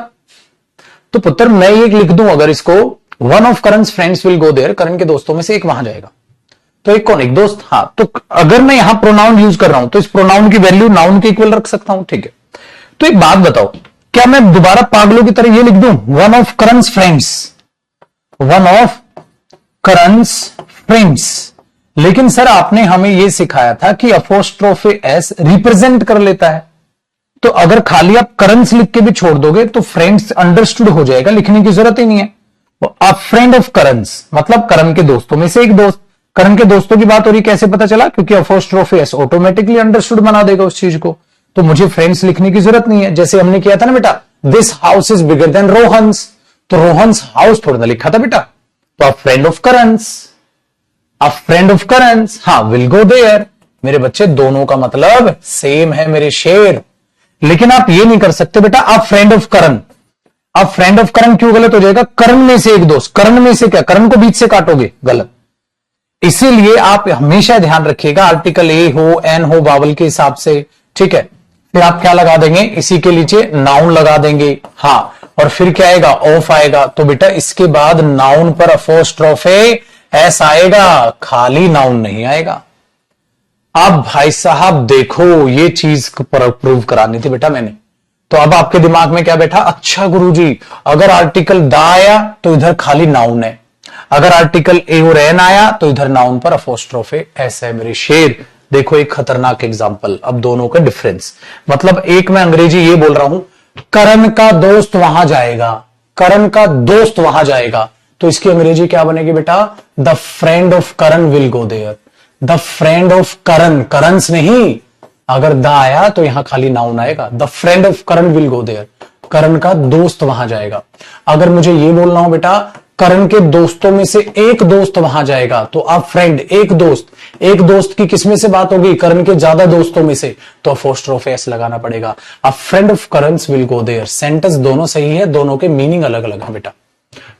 तो पुत्र मैं ये लिख दूं अगर इसको, one of Karan's friends will go there, Karan के दोस्तों में से एक वहां जाएगा। तो एक कौन? एक दोस्त। तो अगर मैं यहां प्रोनाउन यूज कर रहा हूं तो इस प्रोनाउन की वैल्यू नाउन के इक्वल रख सकता हूं, ठीक है। तो एक बात बताओ, क्या मैं दोबारा पागलों की तरह ये लिख दूं, one of Karan's friends, one of Karan's friends? लेकिन सर आपने हमें यह सिखाया था कि अपोस्ट्रोफे एस रिप्रेजेंट कर लेता है। तो अगर खाली आप करन्स लिख के भी छोड़ दोगे तो फ्रेंड्स अंडरस्टूड हो जाएगा, लिखने की जरूरत ही नहीं है। अ फ्रेंड ऑफ करन्स मतलब करण के दोस्तों में से एक दोस्त। करण के दोस्तों की बात हो रही, कैसे पता चला? क्योंकि अपोस्ट्रोफे एस ऑटोमेटिकली अंडरस्टूड बना देगा उस चीज को, तो मुझे फ्रेंड्स लिखने की जरूरत नहीं है। जैसे हमने किया था ना बेटा, this house is bigger than Rohan's, तो रोहन्स हाउस थोड़ा ना लिखा था बेटा। तो a friend of Karan's, a friend of Karan's, will go there. मेरे बच्चे दोनों का मतलब सेम है मेरे शेर। लेकिन आप ये नहीं कर सकते बेटा अ फ्रेंड ऑफ करण। अब फ्रेंड ऑफ करण क्यों गलत हो जाएगा? करण में से एक दोस्त, करण में से क्या? करण को बीच से काटोगे, गलत। इसीलिए आप हमेशा ध्यान रखिएगा, आर्टिकल ए हो, एन हो, वावल के हिसाब से, ठीक है। फिर आप क्या लगा देंगे? इसी के नीचे नाउन लगा देंगे, और फिर क्या आएगा? ऑफ आएगा। तो बेटा इसके बाद नाउन पर अपोस्ट्रोफे एस आएगा, खाली नाउन नहीं आएगा। अब भाई साहब देखो, ये चीज प्रूव करानी थी बेटा मैंने। तो अब आपके दिमाग में क्या बैठा? अच्छा गुरुजी, अगर आर्टिकल दा आया तो इधर खाली नाउन है, अगर आर्टिकल ए और एन आया तो इधर नाउन पर अपोस्ट्रोफे एस है। मेरे शेर देखो, एक खतरनाक एग्जांपल। अब दोनों का डिफरेंस, मतलब एक मैं अंग्रेजी ये बोल रहा हूं, करण का दोस्त वहां जाएगा, करण का दोस्त वहां जाएगा, तो इसकी अंग्रेजी क्या बनेगी बेटा? The friend of Karan will go there. The friend of Karan, Karan's नहीं, अगर द आया तो यहां खाली नाउन आएगा। The friend of Karan will go there, Karan का दोस्त वहां जाएगा। अगर मुझे यह बोलना हो बेटा, करण के दोस्तों में से एक दोस्त वहां जाएगा, तो आप फ्रेंड, एक दोस्त की किसमें से बात होगी, करण के ज्यादा दोस्तों में से, तो अपोस्ट्रोफ एस लगाना पड़ेगा। A friend of Karan's will go there. Sentence दोनों सही है, दोनों के मीनिंग अलग अलग है बेटा।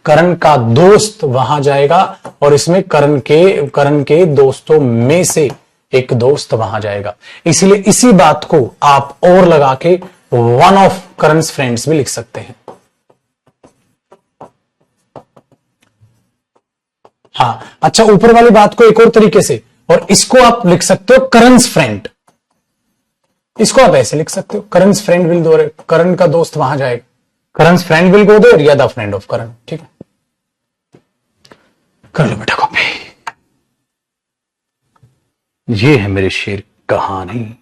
करण का दोस्त वहां जाएगा और इसमें करण के दोस्तों में से एक दोस्त वहां जाएगा, इसलिए इसी बात को आप और लगा के वन ऑफ करंस फ्रेंड्स भी लिख सकते हैं। हाँ, अच्छा, ऊपर वाली बात को एक और तरीके से, और इसको आप लिख सकते हो करंस फ्रेंड। इसको आप ऐसे लिख सकते हो, करंस फ्रेंड विल दो, करण का दोस्त वहां जाएगा, Karan's friend will go there या द फ्रेंड ऑफ करण। ठीक है, कर लो बेटा कॉपी। ये है मेरे शेर कहानी।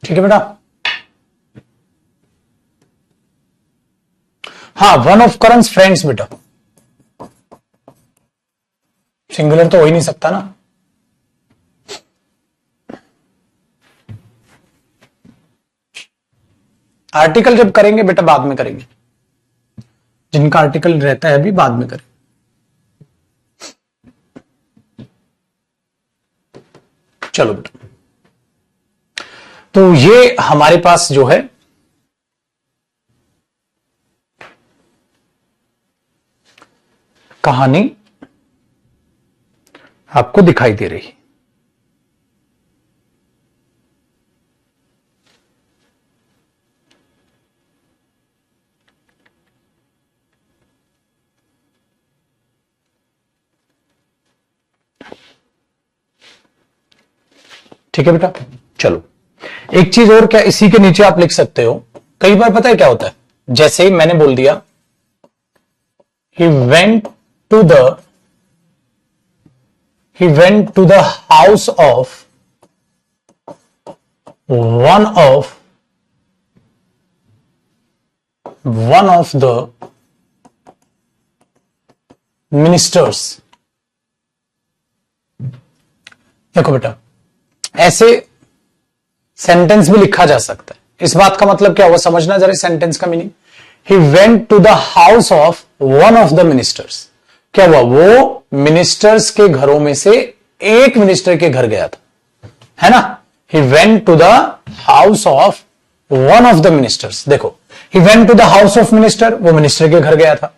ठीक है बेटा। हाँ, वन ऑफ करंस फ्रेंड्स बेटा, सिंगुलर तो हो ही नहीं सकता ना। आर्टिकल जब करेंगे बेटा बाद में करेंगे, जिनका आर्टिकल रहता है अभी बाद में करेंगे। चलो बेटा, तो ये हमारे पास जो है कहानी आपको दिखाई दे रही। ठीक है बेटा, चलो एक चीज और, क्या इसी के नीचे आप लिख सकते हो, कई बार पता है क्या होता है, जैसे ही मैंने बोल दिया he went to the house of one of the ministers। देखो बेटा, ऐसे सेंटेंस भी लिखा जा सकता है। इस बात का मतलब क्या हुआ, समझना जरा सेंटेंस का meaning. He went to the house of one of the ministers। क्या हुआ, वो मिनिस्टर्स के घरों में से एक मिनिस्टर के घर गया था, है ना। He went to the house of one of the ministers। देखो, he went to the house of minister, वो मिनिस्टर के घर गया था।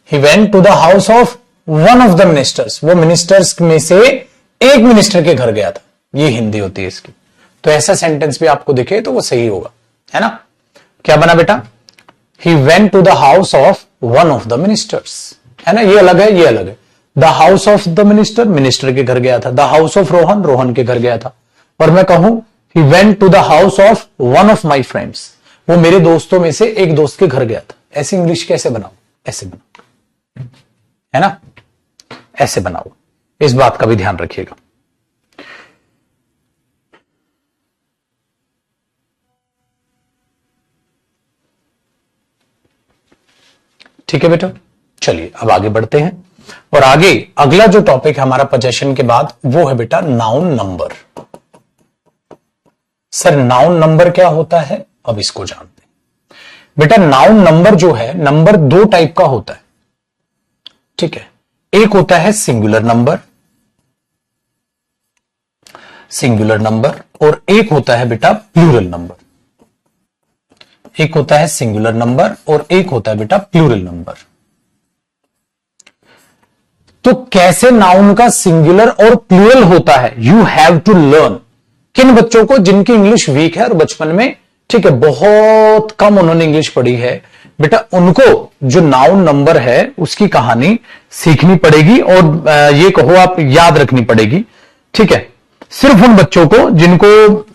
He went to the house of one of the ministers, वो मिनिस्टर्स में से एक मिनिस्टर के घर गया था। ये हिंदी होती है इसकी। तो ऐसा सेंटेंस भी आपको दिखे तो वो सही होगा, है ना। क्या बना बेटा, he went to the house of one of the ministers, है ना। ये अलग है, ये अलग है। the house of the minister, minister के घर गया था। the house of Rohan, Rohan के घर गया था। और मैं कहूं he went to the house of one of my friends, वो मेरे दोस्तों में से एक दोस्त के घर गया था। ऐसी इंग्लिश कैसे बनाओ, ऐसे बनाओ, है ना, ऐसे बनाओ। इस बात का भी ध्यान रखिएगा। ठीक है बेटा, चलिए अब आगे बढ़ते हैं। और आगे अगला जो टॉपिक है हमारा पोजेशन के बाद, वो है बेटा noun number. Sir noun number क्या होता है, अब इसको जानते हैं। बेटा नाउन नंबर जो है, नंबर दो टाइप का होता है। ठीक है, एक होता है सिंगुलर नंबर, सिंगुलर नंबर, और एक होता है बेटा प्लूरल नंबर। एक होता है सिंगुलर नंबर और एक होता है बेटा प्लूरल नंबर। तो कैसे नाउन का सिंगुलर और प्लूरल होता है, यू हैव टू लर्न। किन बच्चों को, जिनकी इंग्लिश वीक है और बचपन में, ठीक है, बहुत कम उन्होंने इंग्लिश पढ़ी है, बेटा उनको जो नाउन नंबर है उसकी कहानी सीखनी पड़ेगी और ये कहो आप याद रखनी पड़ेगी। ठीक है, सिर्फ उन बच्चों को जिनको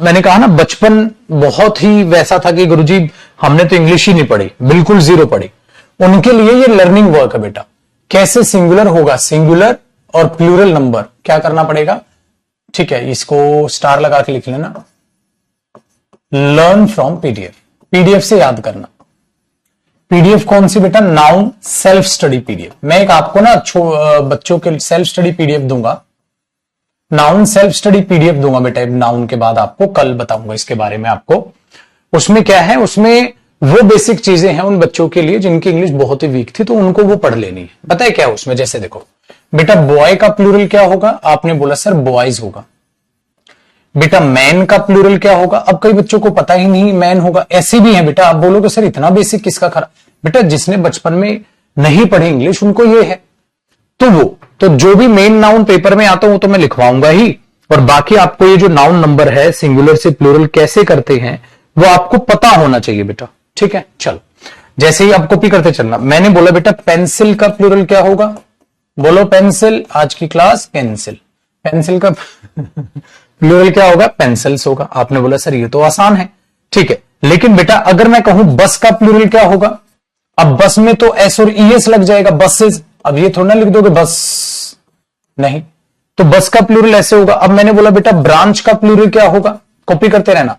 मैंने कहा ना बचपन बहुत ही वैसा था कि गुरुजी हमने तो इंग्लिश ही नहीं पढ़ी, बिल्कुल जीरो पढ़ी, उनके लिए ये लर्निंग वर्क है बेटा। कैसे सिंगुलर होगा, सिंगुलर और प्लूरल नंबर क्या करना पड़ेगा। ठीक है, इसको स्टार लगा के लिख लेना, लर्न फ्रॉम पीडीएफ। पीडीएफ से याद करना। पीडीएफ कौन सी बेटा, नाउन सेल्फ स्टडी पीडीएफ। मैं एक आपको ना बच्चों के सेल्फ स्टडी पीडीएफ दूंगा, नाउन सेल्फ स्टडी पीडीएफ दूंगा बेटा नाउन के बाद, आपको कल बताऊंगा इसके बारे में आपको। उसमें क्या है, उसमें वो बेसिक चीजें हैं उन बच्चों के लिए जिनकी इंग्लिश बहुत ही वीक थी, तो उनको वो पढ़ लेनी है। पता है क्या है उसमें, जैसे देखो बेटा बॉय का प्लूरल क्या होगा, आपने बोला सर बॉयज होगा। बेटा मैन का प्लूरल क्या होगा, अब कई बच्चों को पता ही नहीं मैन होगा, ऐसे भी है बेटा। आप बोलोगे सर इतना बेसिक किसका खरा, बेटा जिसने बचपन में नहीं पढ़ी इंग्लिश उनको ये है। तो वो तो जो भी मेन नाउन पेपर में आता हूं तो मैं लिखवाऊंगा ही, और बाकी आपको ये जो नाउन नंबर है सिंगुलर से प्लूरल कैसे करते हैं वो आपको पता होना चाहिए बेटा। ठीक है, चलो जैसे ही आप कॉपी करते चलना। मैंने बोला बेटा पेंसिल का प्लूरल क्या होगा, बोलो पेंसिल, आज की क्लास पेंसिल। पेंसिल का प्लूरल क्या होगा, पेंसिल्स होगा। आपने बोला सर ये तो आसान है, ठीक है, लेकिन बेटा अगर मैं कहूं बस का प्लूरल क्या होगा, अब बस में तो एस और ईएस लग जाएगा, बसेस। अब ये थोड़ा ना लिख दोगे बस, नहीं, तो बस का प्लूरल ऐसे होगा। अब मैंने बोला बेटा ब्रांच का प्लूरल क्या होगा, कॉपी करते रहना,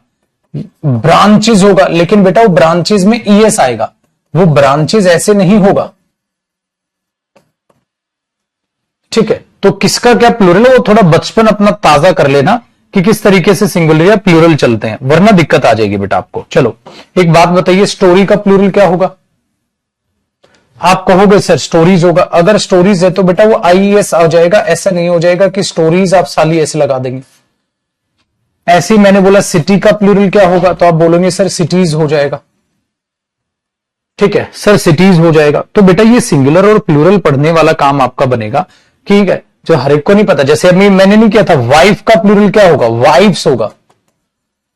ब्रांचेस होगा, लेकिन बेटा वो ब्रांचेस में ईएस आएगा, वो ब्रांचेस ऐसे नहीं होगा। ठीक है, तो किसका क्या प्लूरल है वो थोड़ा बचपन अपना ताजा कर लेना कि किस तरीके से सिंगुलर या प्लूरल चलते हैं, वरना दिक्कत आ जाएगी बेटा आपको। चलो एक बात बताइए, स्टोरी का प्लूरल क्या होगा? आप कहोगे सर स्टोरीज होगा। अगर स्टोरीज है तो बेटा वो IES आ जाएगा, ऐसा नहीं हो जाएगा कि स्टोरीज आप साली ऐसे लगा देंगे। ऐसे ही मैंने बोला सिटी का प्लूरल क्या होगा, तो आप बोलोगे सर सिटीज हो जाएगा। ठीक है सर, सिटीज हो जाएगा। तो बेटा ये सिंगुलर और प्लूरल पढ़ने वाला काम आपका बनेगा, ठीक है, जो हर एक को नहीं पता। जैसे अभी मैंने नहीं किया था, वाइफ का प्लूरल क्या होगा? वाइफ्स होगा।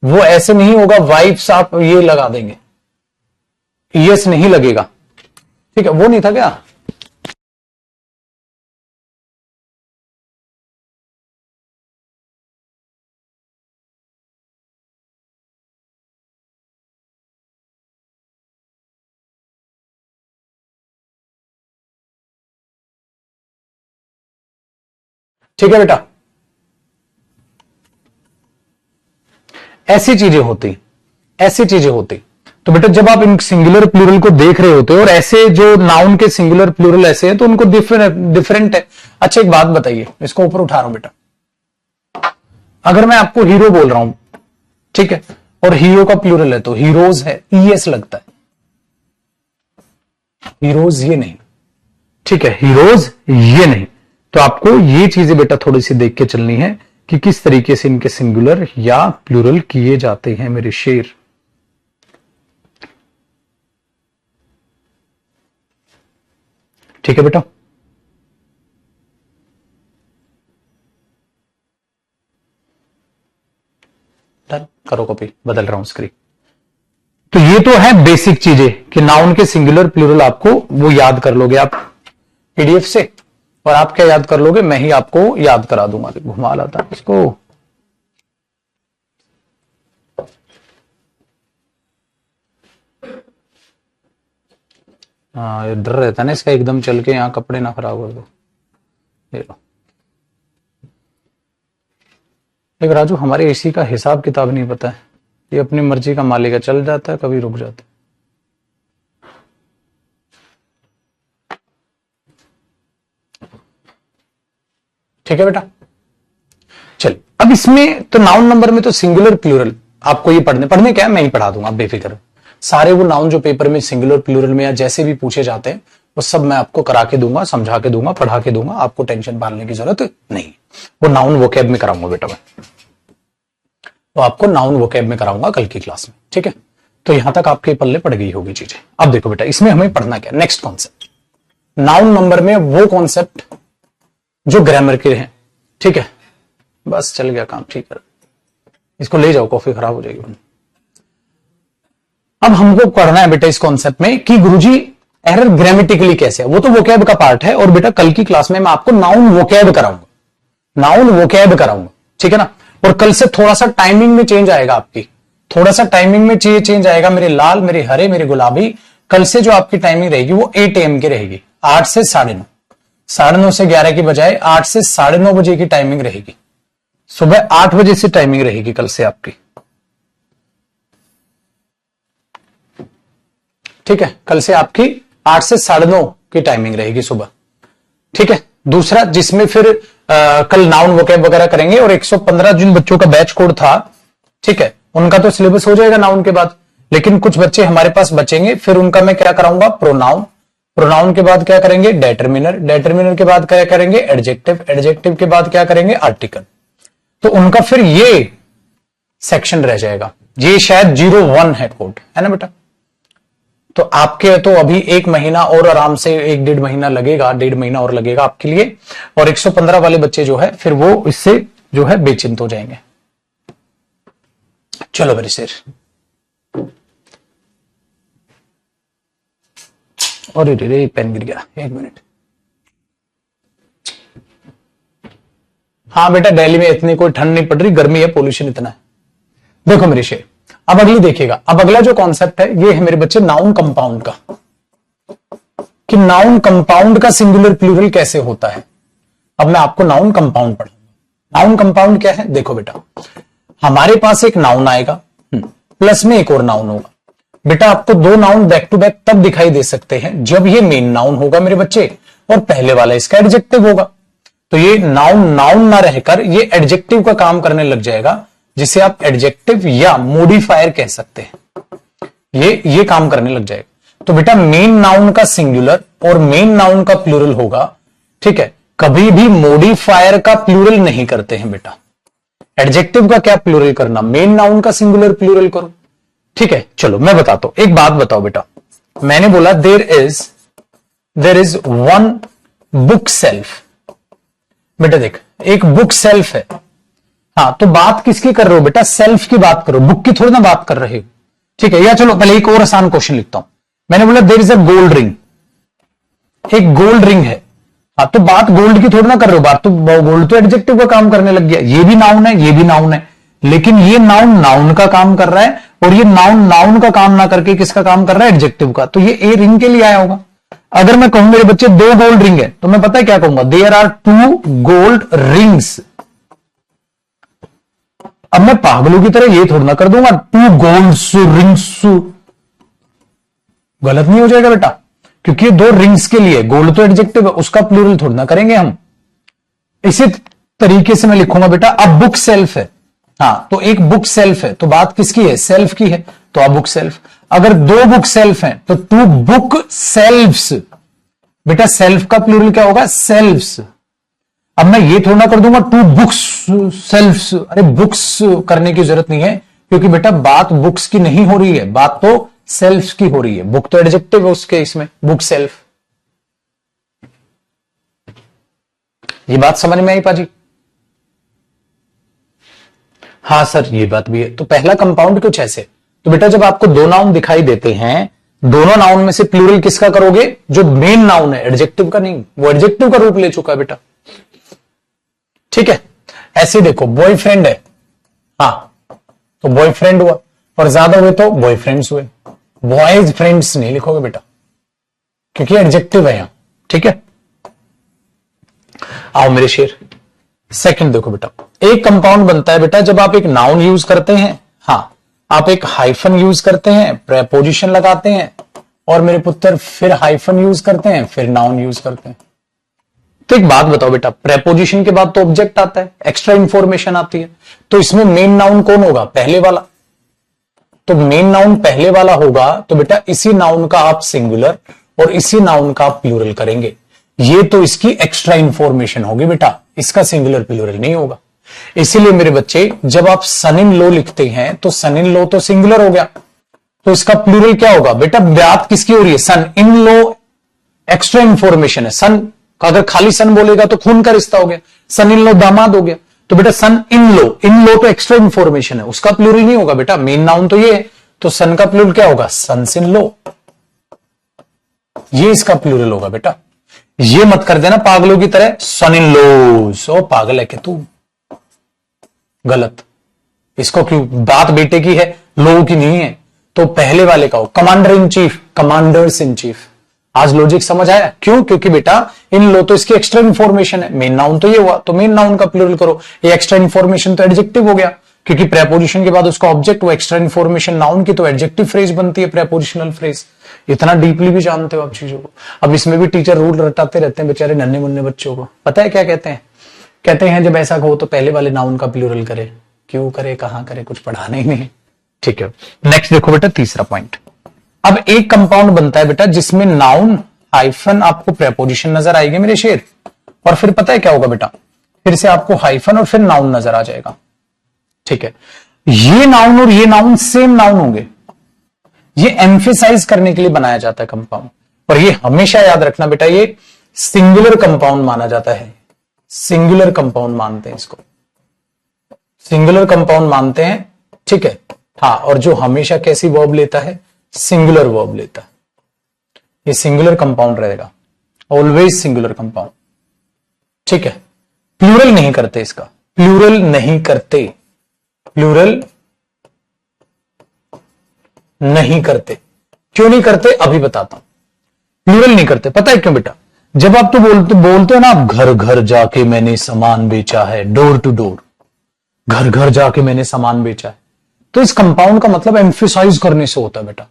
वो ऐसे नहीं होगा वाइफ्स आप ये लगा देंगे, यस नहीं लगेगा। ठीक है, वो नहीं था क्या? ठीक है बेटा, ऐसी चीजें होती, ऐसी चीजें होती। तो बेटा जब आप इन सिंगुलर प्लूरल को देख रहे होते हो और ऐसे जो नाउन के सिंगुलर प्लूरल ऐसे हैं तो उनको डिफरेंट है। अच्छा एक बात बताइए, इसको ऊपर उठा रहा हूं बेटा, अगर मैं आपको हीरो बोल रहा हूं, ठीक है, और हीरो का प्लूरल है तो हीरोज है, ES लगता है, हीरोज ये नहीं। ठीक है, हीरोज ये नहीं। तो आपको ये चीजें बेटा थोड़ी सी देख के चलनी है कि किस तरीके से इनके सिंगुलर या प्लूरल किए जाते हैं मेरे शेर। ठीक है बेटा, डन करो कॉपी, बदल रहा हूं स्क्रीन। तो ये तो है बेसिक चीजें कि नाउन के सिंगुलर प्लूरल आपको वो याद कर लोगे आप PDF से, और आप क्या याद कर लोगे, मैं ही आपको याद करा दूंगा। घुमा लाता इसको, हाँ ये डर रहता है ना इसका, एकदम चल के यहाँ कपड़े ना खराब कर दो। ये लो, एक राजू हमारे AC का हिसाब किताब नहीं पता है, ये अपनी मर्जी का मालिक है, चल जाता है कभी रुक जाता है। ठीक है बेटा, चल अब इसमें तो नाउन नंबर में तो सिंगुलर प्लूरल आपको ये पढ़ने क्या है, मैं ही पढ़ा दूंगा, आप बेफिक्र। सारे वो नाउन जो पेपर में सिंगुलर प्लूरल में या जैसे भी पूछे जाते हैं वो सब मैं आपको करा के दूंगा, समझा के दूंगा, पढ़ा के दूंगा, आपको टेंशन पालने की जरूरत नहीं। वो नाउन वोकैब में कराऊंगा बेटा मैं, तो आपको नाउन वोकैब में कराऊंगा कल की क्लास में। ठीक है, तो यहां तक आपके पल्ले पड़ गई होगी चीजें। अब देखो बेटा इसमें हमें पढ़ना क्या, नेक्स्ट कॉन्सेप्ट, नाउन नंबर में वो कॉन्सेप्ट जो ग्रामर के हैं। ठीक है, बस चल गया काम, ठीक है, इसको ले जाओ, कॉफी खराब हो जाएगी। अब हमको पढ़ना है बेटा इस कॉन्सेप्ट में कि गुरुजी एरर ग्रामेटिकली कैसे है, वो तो वोकैब का पार्ट है, और बेटा कल की क्लास में मैं आपको नाउन वोकैब कराऊंगा, नाउन वोकैब कराऊंगा। ठीक है ना, और कल से थोड़ा सा टाइमिंग में चेंज आएगा आपकी, थोड़ा सा टाइमिंग में चेंज आएगा मेरे लाल, मेरे हरे, मेरे गुलाबी। कल से जो आपकी टाइमिंग रहेगी वो 8 AM की रहेगी, 8 से 9:30, 9:30 से 11 की बजाय 8 से 9:30 बजे की टाइमिंग रहेगी। सुबह 8 बजे से टाइमिंग रहेगी कल से आपकी। ठीक है, कल से आपकी 8 से 9:30 की टाइमिंग रहेगी सुबह। ठीक है, दूसरा जिसमें फिर कल नाउन वोकैब वगैरह करेंगे, और 115 जिन बच्चों का बैच कोड था, ठीक है, उनका तो सिलेबस हो जाएगा नाउन के बाद, लेकिन कुछ बच्चे हमारे पास बचेंगे, फिर उनका मैं क्या कराऊंगा, प्रोनाउन, प्रोनाउन के बाद क्या करेंगे, डेटरमिनर, डेटरमिनर के बाद क्या करेंगे, एडजेक्टिव, एडजेक्टिव के बाद क्या करेंगे, आर्टिकल। तो उनका फिर ये सेक्शन रह जाएगा, ये शायद 01 है कोड, है ना बेटा। तो आपके तो अभी 1 महीना और आराम से 1-1.5 महीना लगेगा, 1.5 महीना और लगेगा आपके लिए, और 115 वाले बच्चे जो है फिर वो इससे जो है बेचिंत हो जाएंगे। चलो मेरे शेर, और रे पेन गिर गया, 1 मिनट। हाँ बेटा दिल्ली में इतनी कोई ठंड नहीं पड़ रही, गर्मी है, पोल्यूशन इतना है। देखो मेरे शेर, अब अगली देखिएगा, अब अगला जो कॉन्सेप्ट है ये है मेरे बच्चे नाउन कंपाउंड का, कि नाउन कंपाउंड का सिंगुलर प्लूरल कैसे होता है। अब मैं आपको नाउन कंपाउंड पढ़ाऊंगा। नाउन कंपाउंड क्या है, देखो बेटा हमारे पास एक नाउन आएगा, प्लस में एक और नाउन होगा। बेटा आपको 2 नाउन बैक टू बैक तब दिखाई दे सकते हैं जब ये मेन नाउन होगा मेरे बच्चे, और पहले वाला इसका एडजेक्टिव होगा। तो ये नाउन नाउन ना रहकर ये एडजेक्टिव का काम करने लग जाएगा, जिसे आप एडजेक्टिव या मॉडिफायर कह सकते हैं। ये काम करने लग जाएगा। तो बेटा मेन नाउन का सिंगुलर और मेन नाउन का प्लूरल होगा, ठीक है। कभी भी मॉडिफायर का प्लूरल नहीं करते हैं बेटा। एडजेक्टिव का क्या प्लूरल करना, मेन नाउन का सिंगुलर प्लूरल करो, ठीक है। चलो मैं बताता हूं, एक बात बताओ बेटा, मैंने बोला there is one book shelf. बेटा देख, एक बुक सेल्फ है, हाँ, तो बात किसकी कर रहे हो बेटा, सेल्फ की बात करो, बुक की थोड़ी ना बात कर रहे हो, ठीक है। या चलो पहले एक और आसान क्वेश्चन लिखता हूं। मैंने बोला there is a gold ring, एक गोल्ड रिंग है, हाँ, तो बात गोल्ड की थोड़ी ना कर रहे हो, बात तो गोल्ड तो एडजेक्टिव का काम करने लग गया। ये भी नाउन है, ये भी नाउन है, लेकिन ये नाउन नाउन का काम कर रहा है और ये नाउन नाउन का काम ना करके किसका काम कर रहा है, एडजेक्टिव का। तो ये ए रिंग के लिए आया होगा। अगर मैं कहूं मेरे बच्चे दो गोल्ड रिंग है, तो मैं पता है क्या कहूंगा, there are two gold rings. अब मैं पागलों की तरह ये थोड़ा ना कर दूंगा टू गोल्ड्स रिंग्स, गलत नहीं हो जाएगा बेटा, क्योंकि ये दो रिंग्स के लिए, गोल्ड तो एडजेक्टिव है, उसका प्लूरल थोड़ा ना करेंगे हम। इसी तरीके से मैं लिखूंगा बेटा अब बुक सेल्फ है, हाँ, तो एक बुक सेल्फ है, तो बात किसकी है, सेल्फ की है, तो अब बुक सेल्फ। अगर दो बुक सेल्फ हैं तो टू बुक सेल्फ्स। बेटा सेल्फ का प्लूरल क्या होगा, सेल्फ्स। अब मैं ये थोड़ा ना कर दूंगा टू बुक्स सेल्फ्स, अरे बुक्स करने की जरूरत नहीं है, क्योंकि बेटा बात बुक्स की नहीं हो रही है, बात तो सेल्फ की हो रही है। बुक तो एडजेक्टिव है उसके, इसमें बुक सेल्फ। ये बात समझ में आई पाजी? हाँ सर ये बात भी है। तो पहला कंपाउंड कुछ ऐसे, तो बेटा जब आपको दो नाउन दिखाई देते हैं, दोनों नाउन में से प्लूरल किसका करोगे, जो मेन नाउन है, एडजेक्टिव का नहीं, वो एडजेक्टिव का रूप ले चुका है बेटा, ठीक है। ऐसे देखो बॉयफ्रेंड है, हाँ, तो बॉयफ्रेंड हुआ, और ज्यादा हुए तो बॉयफ्रेंड्स हुए। बॉयज फ्रेंड्स नहीं लिखोगे बेटा, क्योंकि एडजेक्टिव है यहां, ठीक है। आओ मेरे शेर, सेकंड देखो बेटा, एक कंपाउंड बनता है बेटा जब आप एक नाउन यूज करते हैं, हाँ, आप एक हाइफन यूज करते हैं, प्रेपोजिशन लगाते हैं, और मेरे पुत्र फिर हाइफन यूज करते हैं, फिर नाउन यूज करते हैं। तो एक बात बताओ बेटा, प्रेपोजिशन के बाद तो ऑब्जेक्ट आता है, एक्स्ट्रा इंफॉर्मेशन आती है, तो इसमें मेन नाउन कौन होगा, पहले वाला। तो मेन नाउन पहले वाला होगा, तो बेटा इसी नाउन का आप सिंगुलर और इसी नाउन का आप प्लूरल करेंगे। ये तो इसकी एक्स्ट्रा इंफॉर्मेशन होगी बेटा, इसका सिंगुलर प्लूरल नहीं होगा। इसीलिए मेरे बच्चे जब आप सन इन लॉ लिखते हैं तो सन इन लॉ तो सिंगुलर हो गया, तो इसका प्लूरल क्या होगा बेटा, बात किसकी हो रही है, सन इन लॉ एक्स्ट्रा इंफॉर्मेशन है। सन अगर खाली सन बोलेगा तो खून का रिश्ता हो गया, सन इन लॉ दामाद हो गया, तो बेटा सन इन लॉ तो एक्स्ट्रा इंफॉर्मेशन है, उसका प्लूरल नहीं होगा बेटा, मेन नाउन तो ये है, तो सन का प्लूरल क्या होगा, सन्स इन लॉ, ये इसका प्लूरल होगा बेटा। ये मत कर देना पागलों की तरह सन इन लॉज, ओ पागल है क्या तू, गलत। इसको क्यों, बात बेटे की है, लो की नहीं है, तो पहले वाले का हो, commander in chief, commanders in chief. आज लॉजिक समझ आया, क्यों, क्योंकि बेटा इन लो तो इसकी एक्स्ट्रा इंफॉर्मेशन है, मेन नाउन तो ये हुआ, तो मेन नाउन का प्लूरल करो। ये एक्स्ट्रा इंफॉर्मेशन तो एडजेक्टिव हो गया, क्योंकि प्रेपोजिशन के बाद उसका ऑब्जेक्ट, वो एक्स्ट्रा इंफॉर्मेशन नाउन की तो एडजेक्टिव फ्रेज बनती है, प्रेपोजिशनल फ्रेज। इतना डीपली भी जानते हो आप चीजों को। अब इसमें भी टीचर रूल रटाते रहते हैं बेचारे नन्हे मुन्ने बच्चों को। पता है क्या कहते हैं, कहते हैं जब ऐसा हो तो पहले वाले नाउन का प्लूरल करे। क्यों करे, कहां करे, कुछ पढ़ाना ही नहीं, ठीक है। नेक्स्ट देखो बेटा तीसरा पॉइंट, अब एक कंपाउंड बनता है बेटा जिसमें नाउन हाइफन आपको प्रेपोजिशन नजर आएगी मेरे शेर, और फिर पता है क्या होगा बेटा, फिर से आपको हाइफन और फिर नाउन नजर आ जाएगा, ठीक है। ये नाउन और ये नाउन सेम नाउन होंगे, ये एम्फेसाइज करने के लिए बनाया जाता है कंपाउंड, और ये हमेशा याद रखना बेटा, ये सिंगुलर कंपाउंड माना जाता है, सिंगुलर कंपाउंड मानते हैं इसको, सिंगुलर कंपाउंड मानते हैं, ठीक है। हाँ, और जो हमेशा कैसी वर्ब लेता है, सिंगुलर वर्ब लेता है, ये सिंगुलर कंपाउंड रहेगा, ऑलवेज सिंगुलर कंपाउंड, ठीक है। प्लूरल नहीं करते इसका, प्लूरल नहीं करते, प्लूरल नहीं करते। क्यों नहीं करते अभी बताता हूं, प्लूरल नहीं करते, पता है क्यों बेटा, जब आप तो बोलते हो ना, घर घर जाके मैंने सामान बेचा है, डोर टू डोर, घर घर जाके मैंने सामान बेचा है, तो इस कंपाउंड का मतलब एम्फेसाइज करने से होता है बेटा।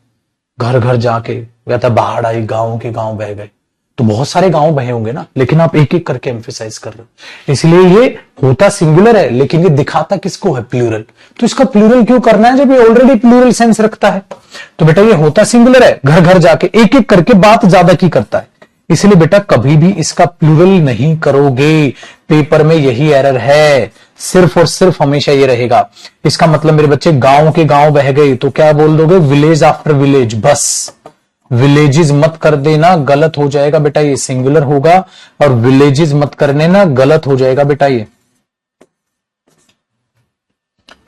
घर घर जाके, कहता बाढ़ आई गांव के गांव बह गए, तो बहुत सारे गांव बहे होंगे ना, लेकिन आप एक एक करके एम्फेसाइज कर रहे हो, इसलिए ये होता सिंगुलर है लेकिन ये दिखाता किसको है, प्लूरल। तो इसका प्लूरल क्यों करना है जब ये ऑलरेडी प्लूरल सेंस रखता है। तो बेटा ये होता सिंगुलर है, घर घर जाके एक एक करके बात ज्यादा की करता है, इसलिए बेटा कभी भी इसका प्लूरल नहीं करोगे। पेपर में यही एरर है, सिर्फ और सिर्फ हमेशा ये रहेगा। इसका मतलब मेरे बच्चे गांव के गांव बह गए तो क्या बोल दोगे, विलेज आफ्टर विलेज, बस विलेजेस मत कर देना, गलत हो जाएगा बेटा, ये सिंगुलर होगा, और विलेजेस मत करने ना, गलत हो जाएगा बेटा ये,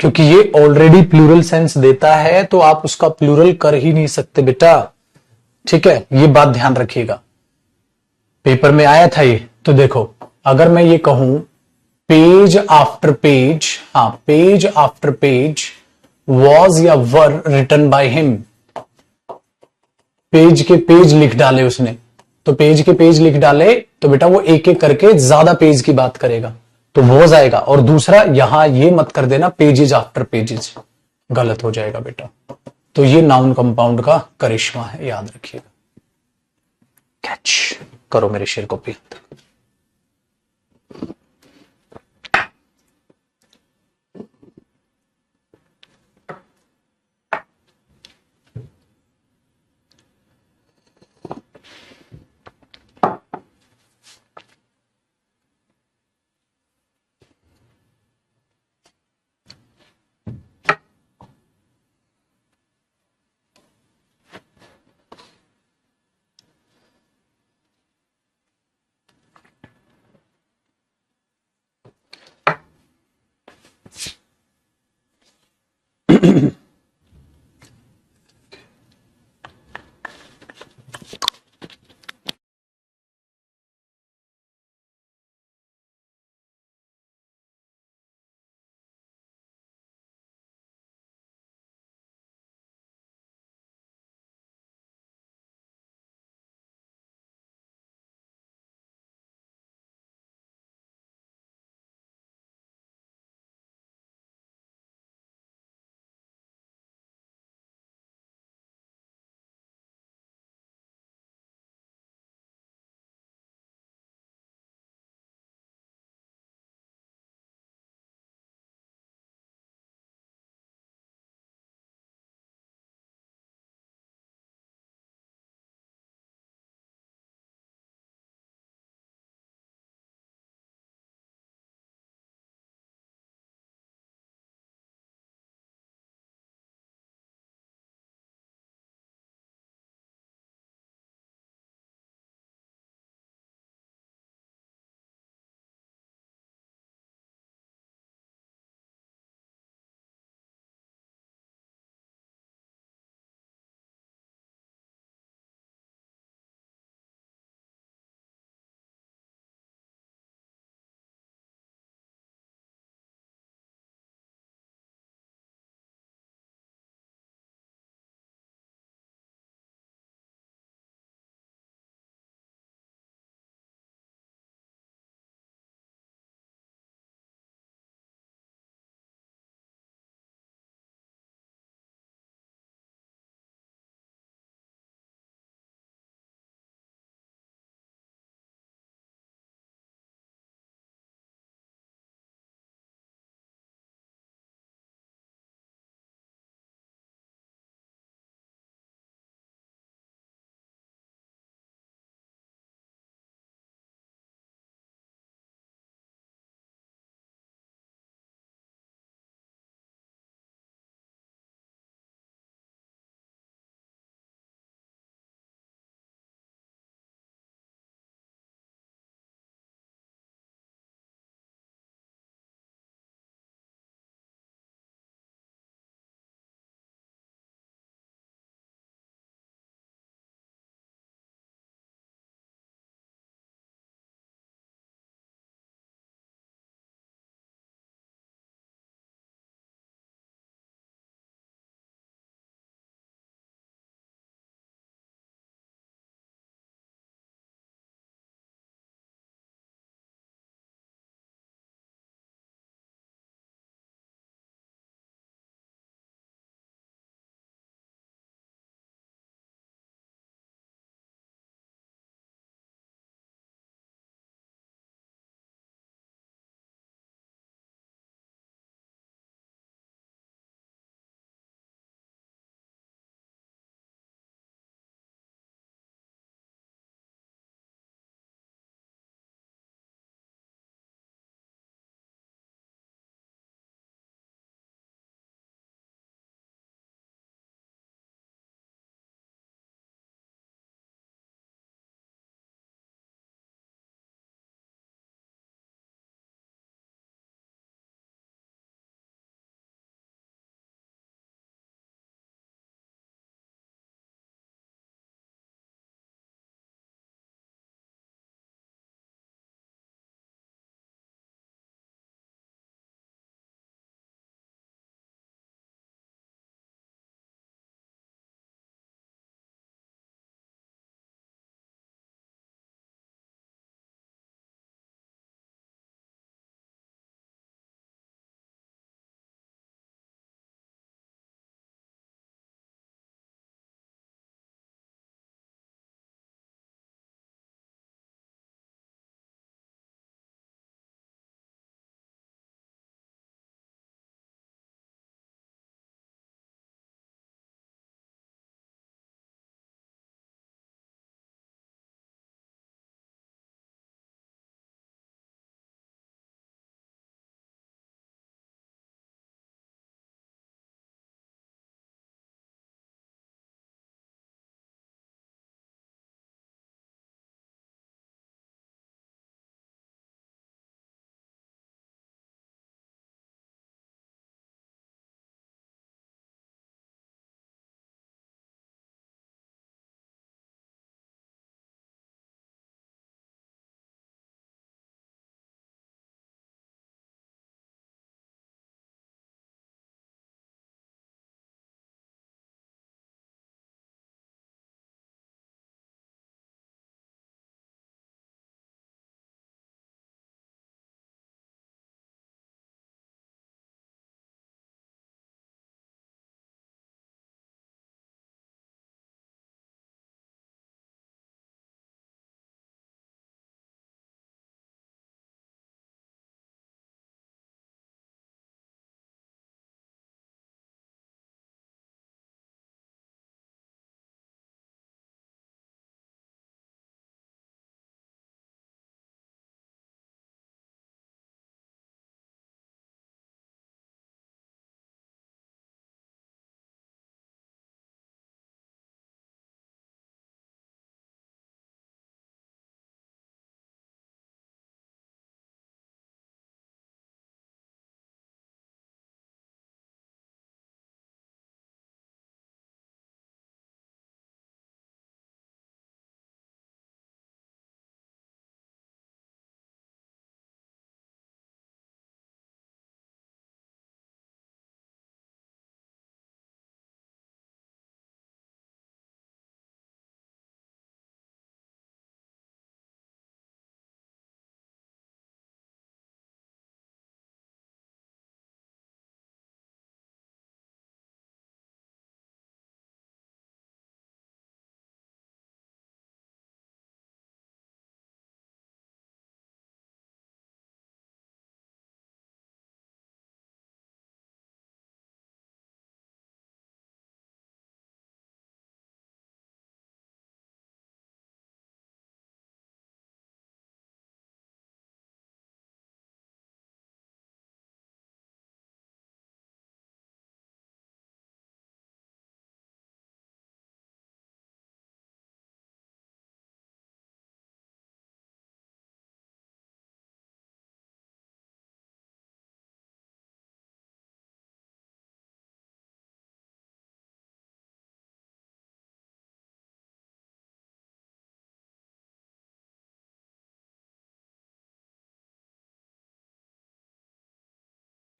क्योंकि ये ऑलरेडी प्लूरल सेंस देता है तो आप उसका प्लूरल कर ही नहीं सकते बेटा। ठीक है, ये बात ध्यान रखिएगा, पेपर में आया था ये। तो देखो अगर मैं ये कहूं पेज आफ्टर पेज, हाँ पेज आफ्टर पेज वॉज या were written by him, page के पेज लिख डाले उसने, तो पेज के पेज लिख डाले तो बेटा वो एक एक करके ज्यादा पेज की बात करेगा, तो वॉज आएगा। और दूसरा यहां ये मत कर देना पेजेज आफ्टर पेजेज, गलत हो जाएगा बेटा। तो ये नाउन कंपाउंड का करिश्मा है, याद रखिएगा। कैच करो मेरे शेर को भी।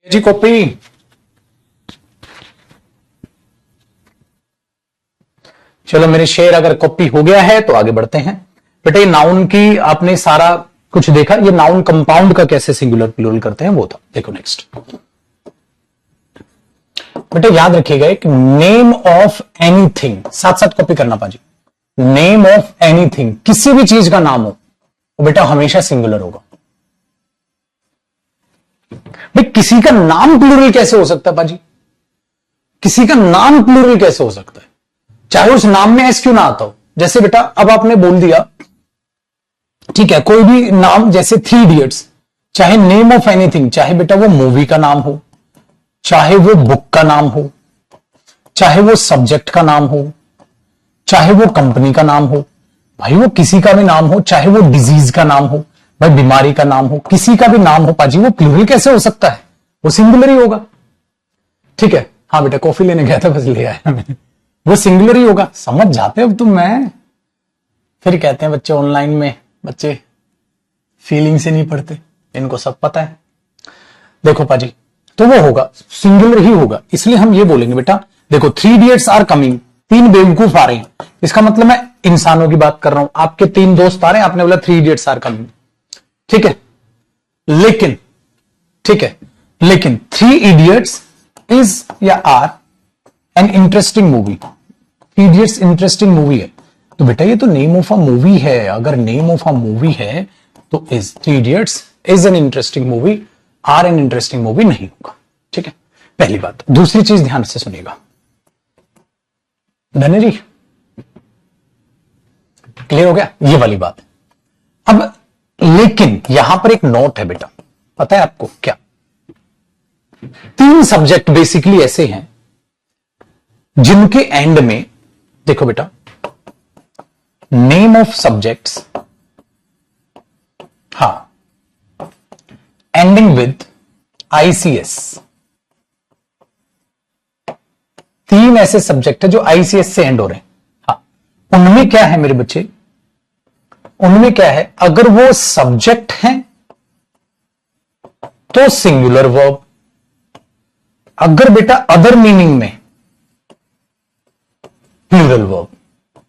जी कॉपी। चलो मेरे शेर अगर कॉपी हो गया है तो आगे बढ़ते हैं। बेटा ये नाउन की आपने सारा कुछ देखा, ये नाउन कंपाउंड का कैसे सिंगुलर प्लूरल करते हैं वो था। देखो नेक्स्ट बेटा याद रखिएगा, एक नेम ऑफ एनीथिंग, साथ साथ कॉपी करना पाजी। नेम ऑफ एनीथिंग, किसी भी चीज का नाम हो वो बेटा हमेशा सिंगुलर होगा। भाई किसी का नाम प्लूरल कैसे हो सकता है पाजी? किसी का नाम प्लूरल कैसे हो सकता है, चाहे उस नाम में एस क्यों ना आता हो। जैसे बेटा अब आपने बोल दिया, ठीक है, कोई भी नाम, जैसे 3 इडियट्स, चाहे नेम ऑफ एनीथिंग, चाहे बेटा वो मूवी का नाम हो, चाहे वो बुक का नाम हो, चाहे वो सब्जेक्ट का नाम हो, चाहे वो कंपनी का नाम हो, भाई वो किसी का भी नाम हो, चाहे वो डिजीज का नाम हो, भाई बीमारी का नाम हो, किसी का भी नाम हो पाजी, वो प्लूरल कैसे हो सकता है? वो सिंगुलर ही होगा। ठीक है, हाँ बेटा कॉफी लेने गया था बस ले आया मैंने, वो सिंगुलर ही होगा। समझ जाते हो अब तुम। मैं फिर कहते हैं बच्चे ऑनलाइन में, बच्चे फीलिंग से नहीं पढ़ते, इनको सब पता है। देखो पाजी, तो वो होगा, सिंगुलर ही होगा। इसलिए हम ये बोलेंगे बेटा, देखो 3 इडियट्स आर कमिंग, 3 बेवकूफ आ रहे हैं, इसका मतलब मैं इंसानों की बात कर रहा हूं। आपके 3 दोस्त आ रहे हैं, आपने बोला 3 इडियट्स आर कमिंग, ठीक है, लेकिन, ठीक है, लेकिन 3 इडियट्स इज या are an interesting movie. 3 idiots interesting movie है, तो बेटा ये तो नेम ऑफ अ मूवी है। अगर नेम ऑफ अ मूवी है तो is 3 idiots is an interesting movie, are an interesting movie नहीं होगा। ठीक है, पहली बात। दूसरी चीज ध्यान से सुनिएगा धन्य जी, क्लियर हो गया ये वाली बात। अब लेकिन यहां पर एक नोट है बेटा, पता है आपको क्या? 3 सब्जेक्ट बेसिकली ऐसे हैं जिनके एंड में, देखो बेटा, नेम ऑफ सब्जेक्ट्स, हां, एंडिंग विद आईसीएस। 3 ऐसे सब्जेक्ट है जो आईसीएस से एंड हो रहे हैं। हाँ, उनमें क्या है मेरे बच्चे, उनमें क्या है, अगर वो सब्जेक्ट हैं तो सिंगुलर वर्ब, अगर बेटा अदर मीनिंग में प्लूरल वर्ब।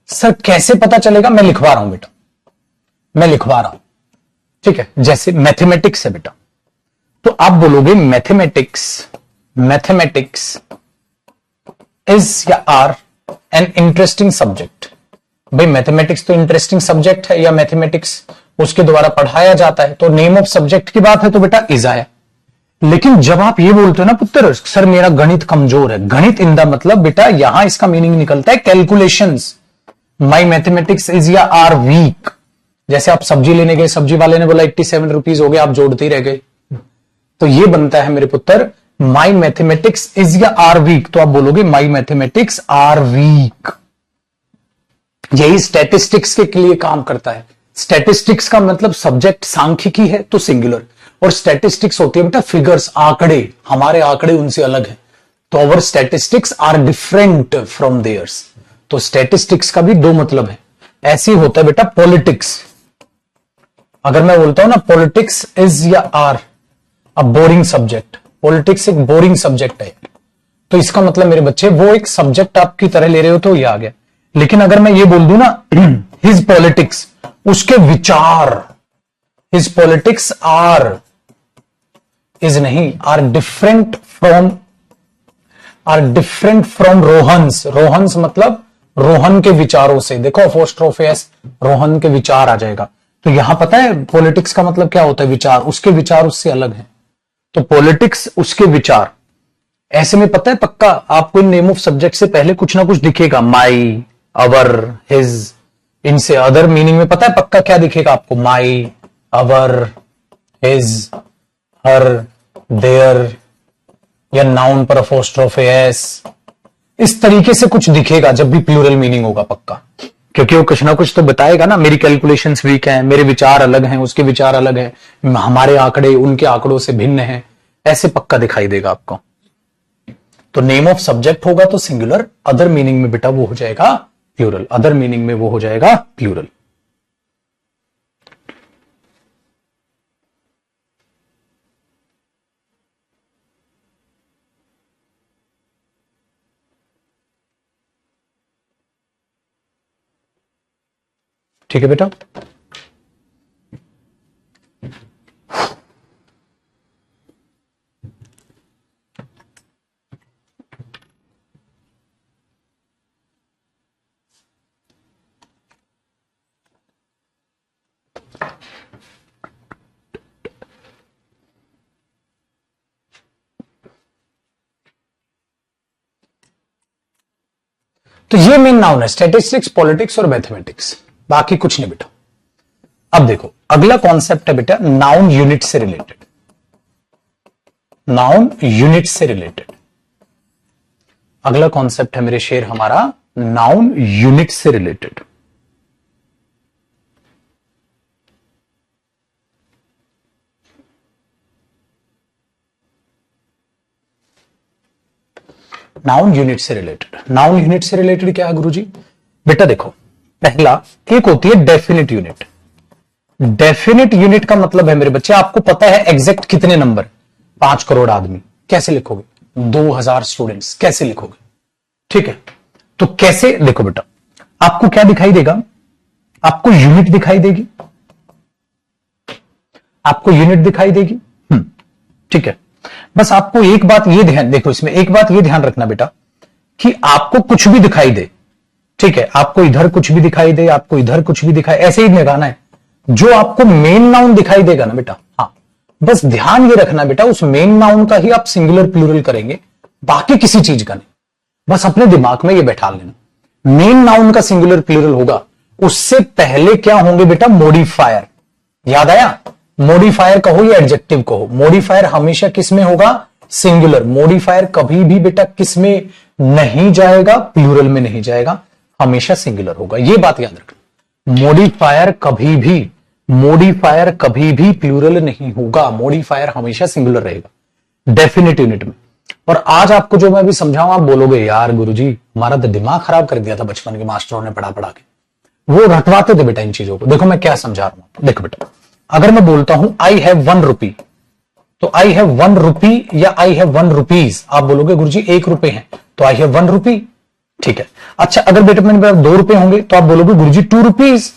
सर कैसे पता चलेगा? मैं लिखवा रहा हूं बेटा, मैं लिखवा रहा हूं, ठीक है। जैसे मैथमेटिक्स है बेटा, तो आप बोलोगे मैथमेटिक्स, मैथमेटिक्स इज या आर एन इंटरेस्टिंग सब्जेक्ट। भाई मैथमेटिक्स तो इंटरेस्टिंग सब्जेक्ट है, या मैथमेटिक्स उसके द्वारा पढ़ाया जाता है, तो नेम ऑफ सब्जेक्ट की बात है तो बेटा इज आया। लेकिन जब आप ये बोलते हो ना पुत्र, सर मेरा गणित कमजोर है, गणित इन द मतलब बेटा यहां इसका मीनिंग निकलता है कैलकुलेशंस। माई मैथमेटिक्स इज या आर वीक। जैसे आप सब्जी लेने गए, सब्जी वाले ने बोला 87 रुपीज हो गए, आप जोड़ते ही रह गए, तो ये बनता है मेरे पुत्र माई मैथमेटिक्स इज या आर वीक, तो आप बोलोगे माई मैथमेटिक्स आर वीक। यही स्टैटिस्टिक्स के लिए काम करता है। स्टैटिस्टिक्स का मतलब सब्जेक्ट सांख्यिकी है तो सिंगुलर, और स्टैटिस्टिक्स होती है बेटा फिगर्स, आंकड़े, हमारे आंकड़े उनसे अलग है, तो our statistics are different from theirs. तो स्टैटिस्टिक्स का भी 2 मतलब है। ऐसे ही होता है बेटा पॉलिटिक्स। अगर मैं बोलता हूं ना पॉलिटिक्स इज या are a boring subject, politics एक बोरिंग सब्जेक्ट है, तो इसका मतलब मेरे बच्चे वो एक सब्जेक्ट आपकी तरह ले रहे हो तो ये आ गया। लेकिन अगर मैं ये बोल दूं ना हिज पॉलिटिक्स, उसके विचार, हिज पॉलिटिक्स आर, इज नहीं, are different from Rohan's. Rohan's मतलब रोहन के विचारों से, देखो अपोस्ट्रोफ एस, रोहन के विचार आ जाएगा। तो यहां पता है पॉलिटिक्स का मतलब क्या होता है? विचार, उसके विचार उससे अलग है, तो पॉलिटिक्स उसके विचार। ऐसे में पता है पक्का आपको इन नेम ऑफ सब्जेक्ट से पहले कुछ ना कुछ दिखेगा, माई, अवर, हिज, इनसे अदर मीनिंग में पता है पक्का क्या दिखेगा आपको? माई, अवर, हिज, हर, देयर, या नाउन पर अपोस्ट्रोफ एस, इस तरीके से कुछ दिखेगा जब भी प्लूरल मीनिंग होगा पक्का, क्योंकि वो कुछ ना कुछ तो बताएगा ना, मेरी कैलकुलेशंस वीक हैं, मेरे विचार अलग हैं, उसके विचार अलग हैं, हमारे आंकड़े उनके आंकड़ों से भिन्न हैं, ऐसे पक्का दिखाई देगा आपको। तो नेम ऑफ सब्जेक्ट होगा तो सिंगुलर, अदर मीनिंग में बेटा वो हो जाएगा प्लूरल, अदर मीनिंग में वो हो जाएगा प्लूरल। ठीक है बेटा। तो ये मेन नाउन है, स्टैटिस्टिक्स, पॉलिटिक्स और मैथमेटिक्स, बाकी कुछ नहीं बेटा। अब देखो अगला कॉन्सेप्ट है बेटा नाउन यूनिट से रिलेटेड। नाउन यूनिट से रिलेटेड अगला कॉन्सेप्ट है मेरे शेर हमारा नाउन यूनिट से रिलेटेड। नाउन यूनिट से रिलेटेड, नाउन यूनिट से रिलेटेड क्या है गुरुजी? बेटा देखो, पहला एक होती है डेफिनिट यूनिट। डेफिनिट यूनिट का मतलब है मेरे बच्चे, आपको पता है एग्जैक्ट कितने नंबर, 5 करोड़ आदमी, कैसे लिखोगे? 2000 स्टूडेंट्स, कैसे लिखोगे? ठीक है, तो कैसे देखो बेटा, आपको क्या दिखाई देगा? आपको यूनिट दिखाई देगी, आपको यूनिट दिखाई देगी। ठीक है, बस आपको एक बात ये ध्यान, देखो इसमें एक बात ये ध्यान रखना बेटा कि आपको कुछ भी दिखाई दे, ठीक है, आपको इधर कुछ भी दिखाई दे, आपको इधर कुछ भी दिखाई, ऐसे ही लगाना है। जो आपको मेन नाउन दिखाई देगा ना बेटा, हाँ, बस ध्यान ये रखना बेटा उस मेन नाउन का ही आप सिंगुलर प्लूरल करेंगे, बाकी किसी चीज का नहीं। बस अपने दिमाग में ये बैठा लेना, मेन नाउन का सिंगुलर प्लूरल होगा, उससे पहले क्या होंगे बेटा? मॉडिफायर। याद आया? मॉडिफायर कहो या एडजेक्टिव कहो, मॉडिफायर हमेशा किस में होगा? सिंगुलर। मॉडिफायर कभी भी बेटा किस में नहीं जाएगा? प्लूरल में नहीं जाएगा, हमेशा सिंगुलर होगा। ये बात याद रखना, मॉडिफायर कभी भी प्लूरल नहीं होगा, मॉडिफायर हमेशा सिंगुलर रहेगा डेफिनिट यूनिट में। और आज आपको जो मैं भी समझाऊं, आप बोलोगे यार गुरुजी हमारा तो दिमाग खराब कर दिया था बचपन के मास्टरों ने पढ़ा पढ़ा के, वो रटवाते थे बेटा इन चीजों को। देखो मैं क्या समझा रहा हूं, देखो बेटा, अगर मैं बोलता हूं आई हैव 1 रुपी, तो आई हैव 1 रुपी या आई हैव 1 रुपीज, आप बोलोगे गुरुजी 1 रुपए है, तो आई हैव 1 रुपी। ठीक है, अच्छा अगर बेटा मेरे पास 2 रुपए होंगे तो आप बोलोगे गुरुजी 2 रुपीज।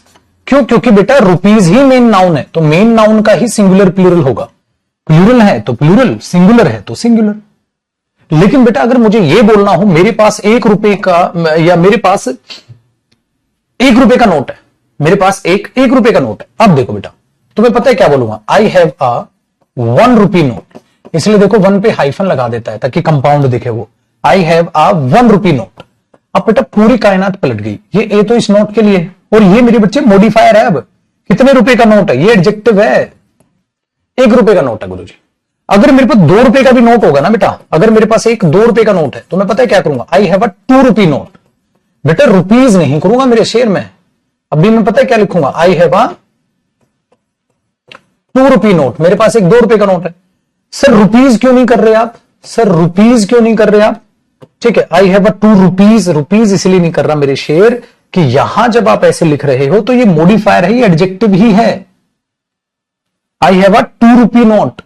क्यों? क्योंकि बेटा रुपीज ही मेन नाउन है, तो मेन नाउन का ही सिंगुलर प्लूरल होगा। प्लूरल है तो प्लूरल, सिंगुलर है तो सिंगुलर। लेकिन बेटा अगर मुझे यह बोलना हो मेरे पास 1 रुपए का, या मेरे पास 1 रुपए का नोट है, मेरे पास एक रुपए का नोट है, अब देखो बेटा तुम्हें पता है क्या बोलूंगा? I have a 1 rupee note, इसलिए देखो 1 पे हाइफन लगा देता है ताकि कंपाउंड दिखे वो। I have a 1 rupee note. अब बेटा पूरी कायनात पलट गई, ये ए तो इस नोट के लिए, और ये मेरे बच्चे मॉडिफायर है। अब कितने रुपए का नोट है? ये एडजेक्टिव है, 1 रुपए का नोट है गुरुजी। अगर मेरे पास 2 रुपए का भी नोट होगा ना बेटा, अगर मेरे पास एक 2 रुपए का नोट है तो मैं पता है क्या करूंगा? I have a 2 rupee note. बेटा रुपीज नहीं करूंगा मेरे शेर में, अभी मैं पता है क्या लिखूंगा? I have a 2 rupee note. मेरे पास एक 2 रुपए का नोट है। सर रुपीज क्यों नहीं कर रहे आप? सर रुपीज क्यों नहीं कर रहे आप? ठीक है, I have a 2 rupees, rupees इसलिए नहीं कर रहा मेरे शेर कि यहां जब आप ऐसे लिख रहे हो तो ये मॉडिफायर है, ये एडजेक्टिव ही है। I have a 2 rupee note.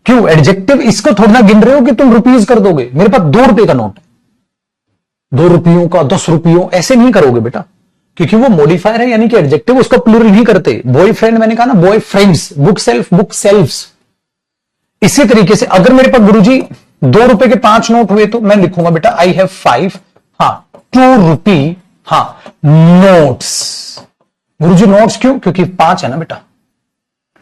क्यों? एडजेक्टिव इसको थोड़ा ना गिन रहे हो कि तुम रुपीज कर दोगे। मेरे पास 2 रुपए का नोट है, 2 रुपयों का, 10 रुपयों, ऐसे नहीं करोगे बेटा, क्योंकि वो मॉडिफायर है, यानी कि एडजेक्टिव, उसको प्लूरल नहीं करते। बॉयफ्रेंड मैंने कहा ना, बॉय फ्रेंड्स, बुक सेल्फ्स। इसी तरीके से अगर मेरे पास गुरुजी 2 रुपए के 5 नोट हुए तो मैं लिखूंगा बेटा आई हैव 5, हाँ 2 रुपी, हाँ नोट्स। गुरुजी नोट्स क्यों? क्योंकि 5 है ना बेटा,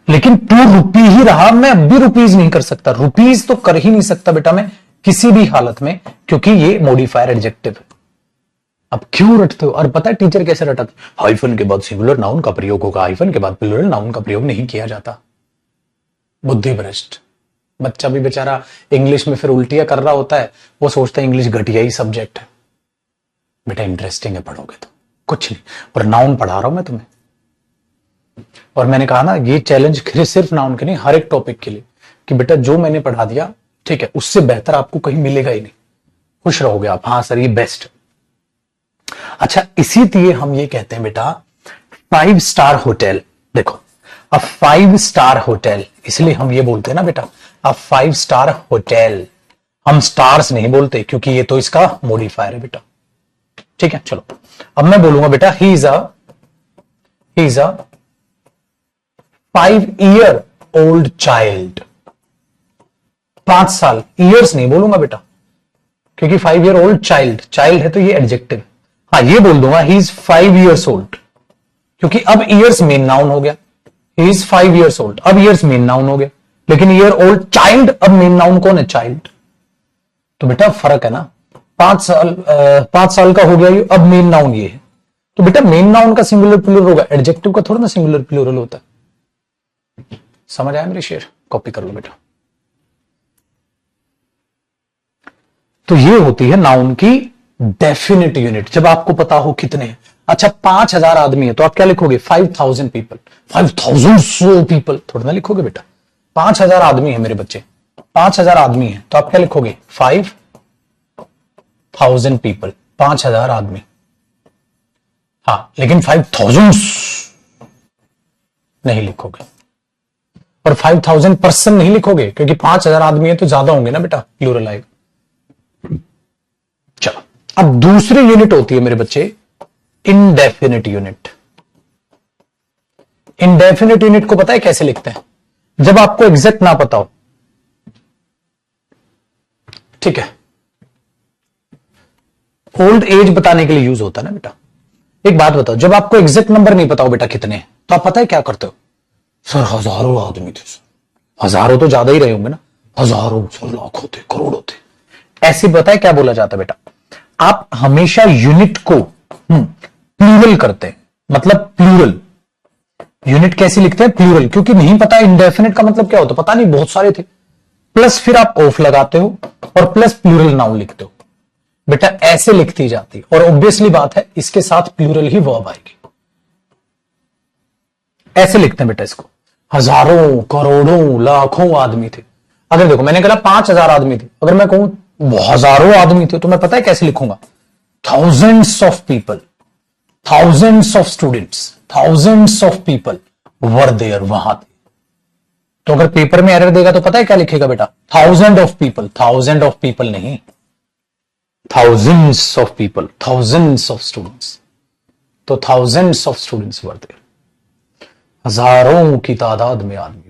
लेकिन 2 रुपी ही रहा, मैं अब भी रुपीज नहीं कर सकता, रुपीज तो कर ही नहीं सकता बेटा मैं किसी भी हालत में, क्योंकि ये मॉडिफायर एडजेक्टिव है। अब क्यों रटते हो? और पता है टीचर कैसे रटाते? हाइफन के बाद सिंगुलर नाउन का प्रयोग होगा, हाइफन के बाद प्लूरल नाउन का प्रयोग नहीं किया जाता। बुद्धि भ्रष्ट बच्चा भी बेचारा इंग्लिश में फिर उल्टियां कर रहा होता है, वो सोचता है इंग्लिश घटिया ही सब्जेक्ट है। बेटा इंटरेस्टिंग है, पढ़ोगे तो कुछ नहीं, और नाउन पढ़ा रहा हूं मैं तुम्हें। और मैंने कहा ना ये चैलेंज सिर्फ नाउन के नहीं, हर एक टॉपिक के लिए, कि बेटा जो मैंने पढ़ा दिया ठीक है, उससे बेहतर आपको कहीं मिलेगा ही नहीं, खुश रहोगे आप। हाँ सर ये बेस्ट। अच्छा इसी लिए हम ये कहते हैं बेटा 5 स्टार होटल। देखो अब 5 स्टार होटल, इसलिए हम ये बोलते हैं ना बेटा अब 5 स्टार होटल, हम स्टार्स नहीं बोलते क्योंकि ये तो इसका मॉडिफायर है बेटा। ठीक है, चलो अब मैं बोलूंगा बेटा he is a he is a 5-year-old child. 5 साल, ईयर्स नहीं बोलूंगा बेटा, क्योंकि 5-year-old चाइल्ड, चाइल्ड है तो ये एडजेक्टिव। हाँ, ये बोल दूंगा ही इज 5 years old, क्योंकि अब ईयर्स मेन नाउन हो गया। ही इज 5 years old, अब ईयर्स मेन नाउन हो गया, लेकिन ईयर ओल्ड चाइल्ड, अब मेन नाउन कौन है? चाइल्ड। तो बेटा फर्क है ना, 5 साल का हो गया ये, अब मेन नाउन ये है। तो बेटा मेन नाउन का सिंगुलर प्लूरल होगा, एडजेक्टिव का थोड़ा ना सिंगुलर प्लूरल होता है। समझ आया मेरे शेर? कॉपी कर लो बेटा। तो ये होती है नाउन की डेफिनिट यूनिट, जब आपको पता हो कितने हैं। अच्छा 5,000 आदमी है तो आप क्या लिखोगे? 5,000 पीपल, 5,000 पीपल थोड़ा ना लिखोगे बेटा। 5,000 आदमी है मेरे बच्चे, 5,000 आदमी है तो आप क्या लिखोगे? 5,000 पीपल, 5,000 आदमी। हाँ, लेकिन 5,000 नहीं लिखोगे, और 5,000 पर्सन नहीं लिखोगे, क्योंकि 5,000 आदमी है तो ज्यादा होंगे ना बेटा, प्लूरल आएगा। चलो, अब दूसरी यूनिट होती है मेरे बच्चे इनडेफिनिट यूनिट। इनडेफिनिट यूनिट को पता है कैसे लिखते हैं? जब आपको एग्जैक्ट ना पता हो, ठीक है, ओल्ड एज बताने के लिए यूज होता है ना बेटा। एक बात बताओ, जब आपको एग्जैक्ट नंबर नहीं पता हो बेटा कितने हैं, तो आप पता है क्या करते हो? सर हजारों आदमी थे सर, हजारों तो ज्यादा ही रहे होंगे ना, हजारों सर, लाखों थे, करोड़ों थे। ऐसे पता है क्या बोला जाता है बेटा? आप हमेशा यूनिट को प्लूरल करते हैं, मतलब प्लूरल। यूनिट कैसी लिखते हैं? प्लूरल, क्योंकि नहीं पता इंडेफिनिट का मतलब क्या होता, पता नहीं, बहुत सारे थे, प्लस फिर आप ऑफ लगाते हो और प्लस प्लूरल नाउन लिखते हो। बेटा ऐसे लिखती जाती, और ऑब्वियसली बात है इसके साथ प्लूरल ही वर्ब आएगी। ऐसे लिखते हैं बेटा इसको, हजारों, करोड़ों, लाखों आदमी थे। अगर देखो मैंने कहा 5,000 आदमी थे, अगर मैं कहूं हजारों आदमी थे, तो मैं पता है कैसे लिखूंगा? Thousands of people, thousands of students, thousands of people were there, वहां थे। तो अगर पेपर में एरर देगा तो पता है क्या लिखेगा बेटा? Thousand of people, thousand of people नहीं, thousands of people, thousands of students. तो thousands of students were there, हजारों की तादाद में आदमी।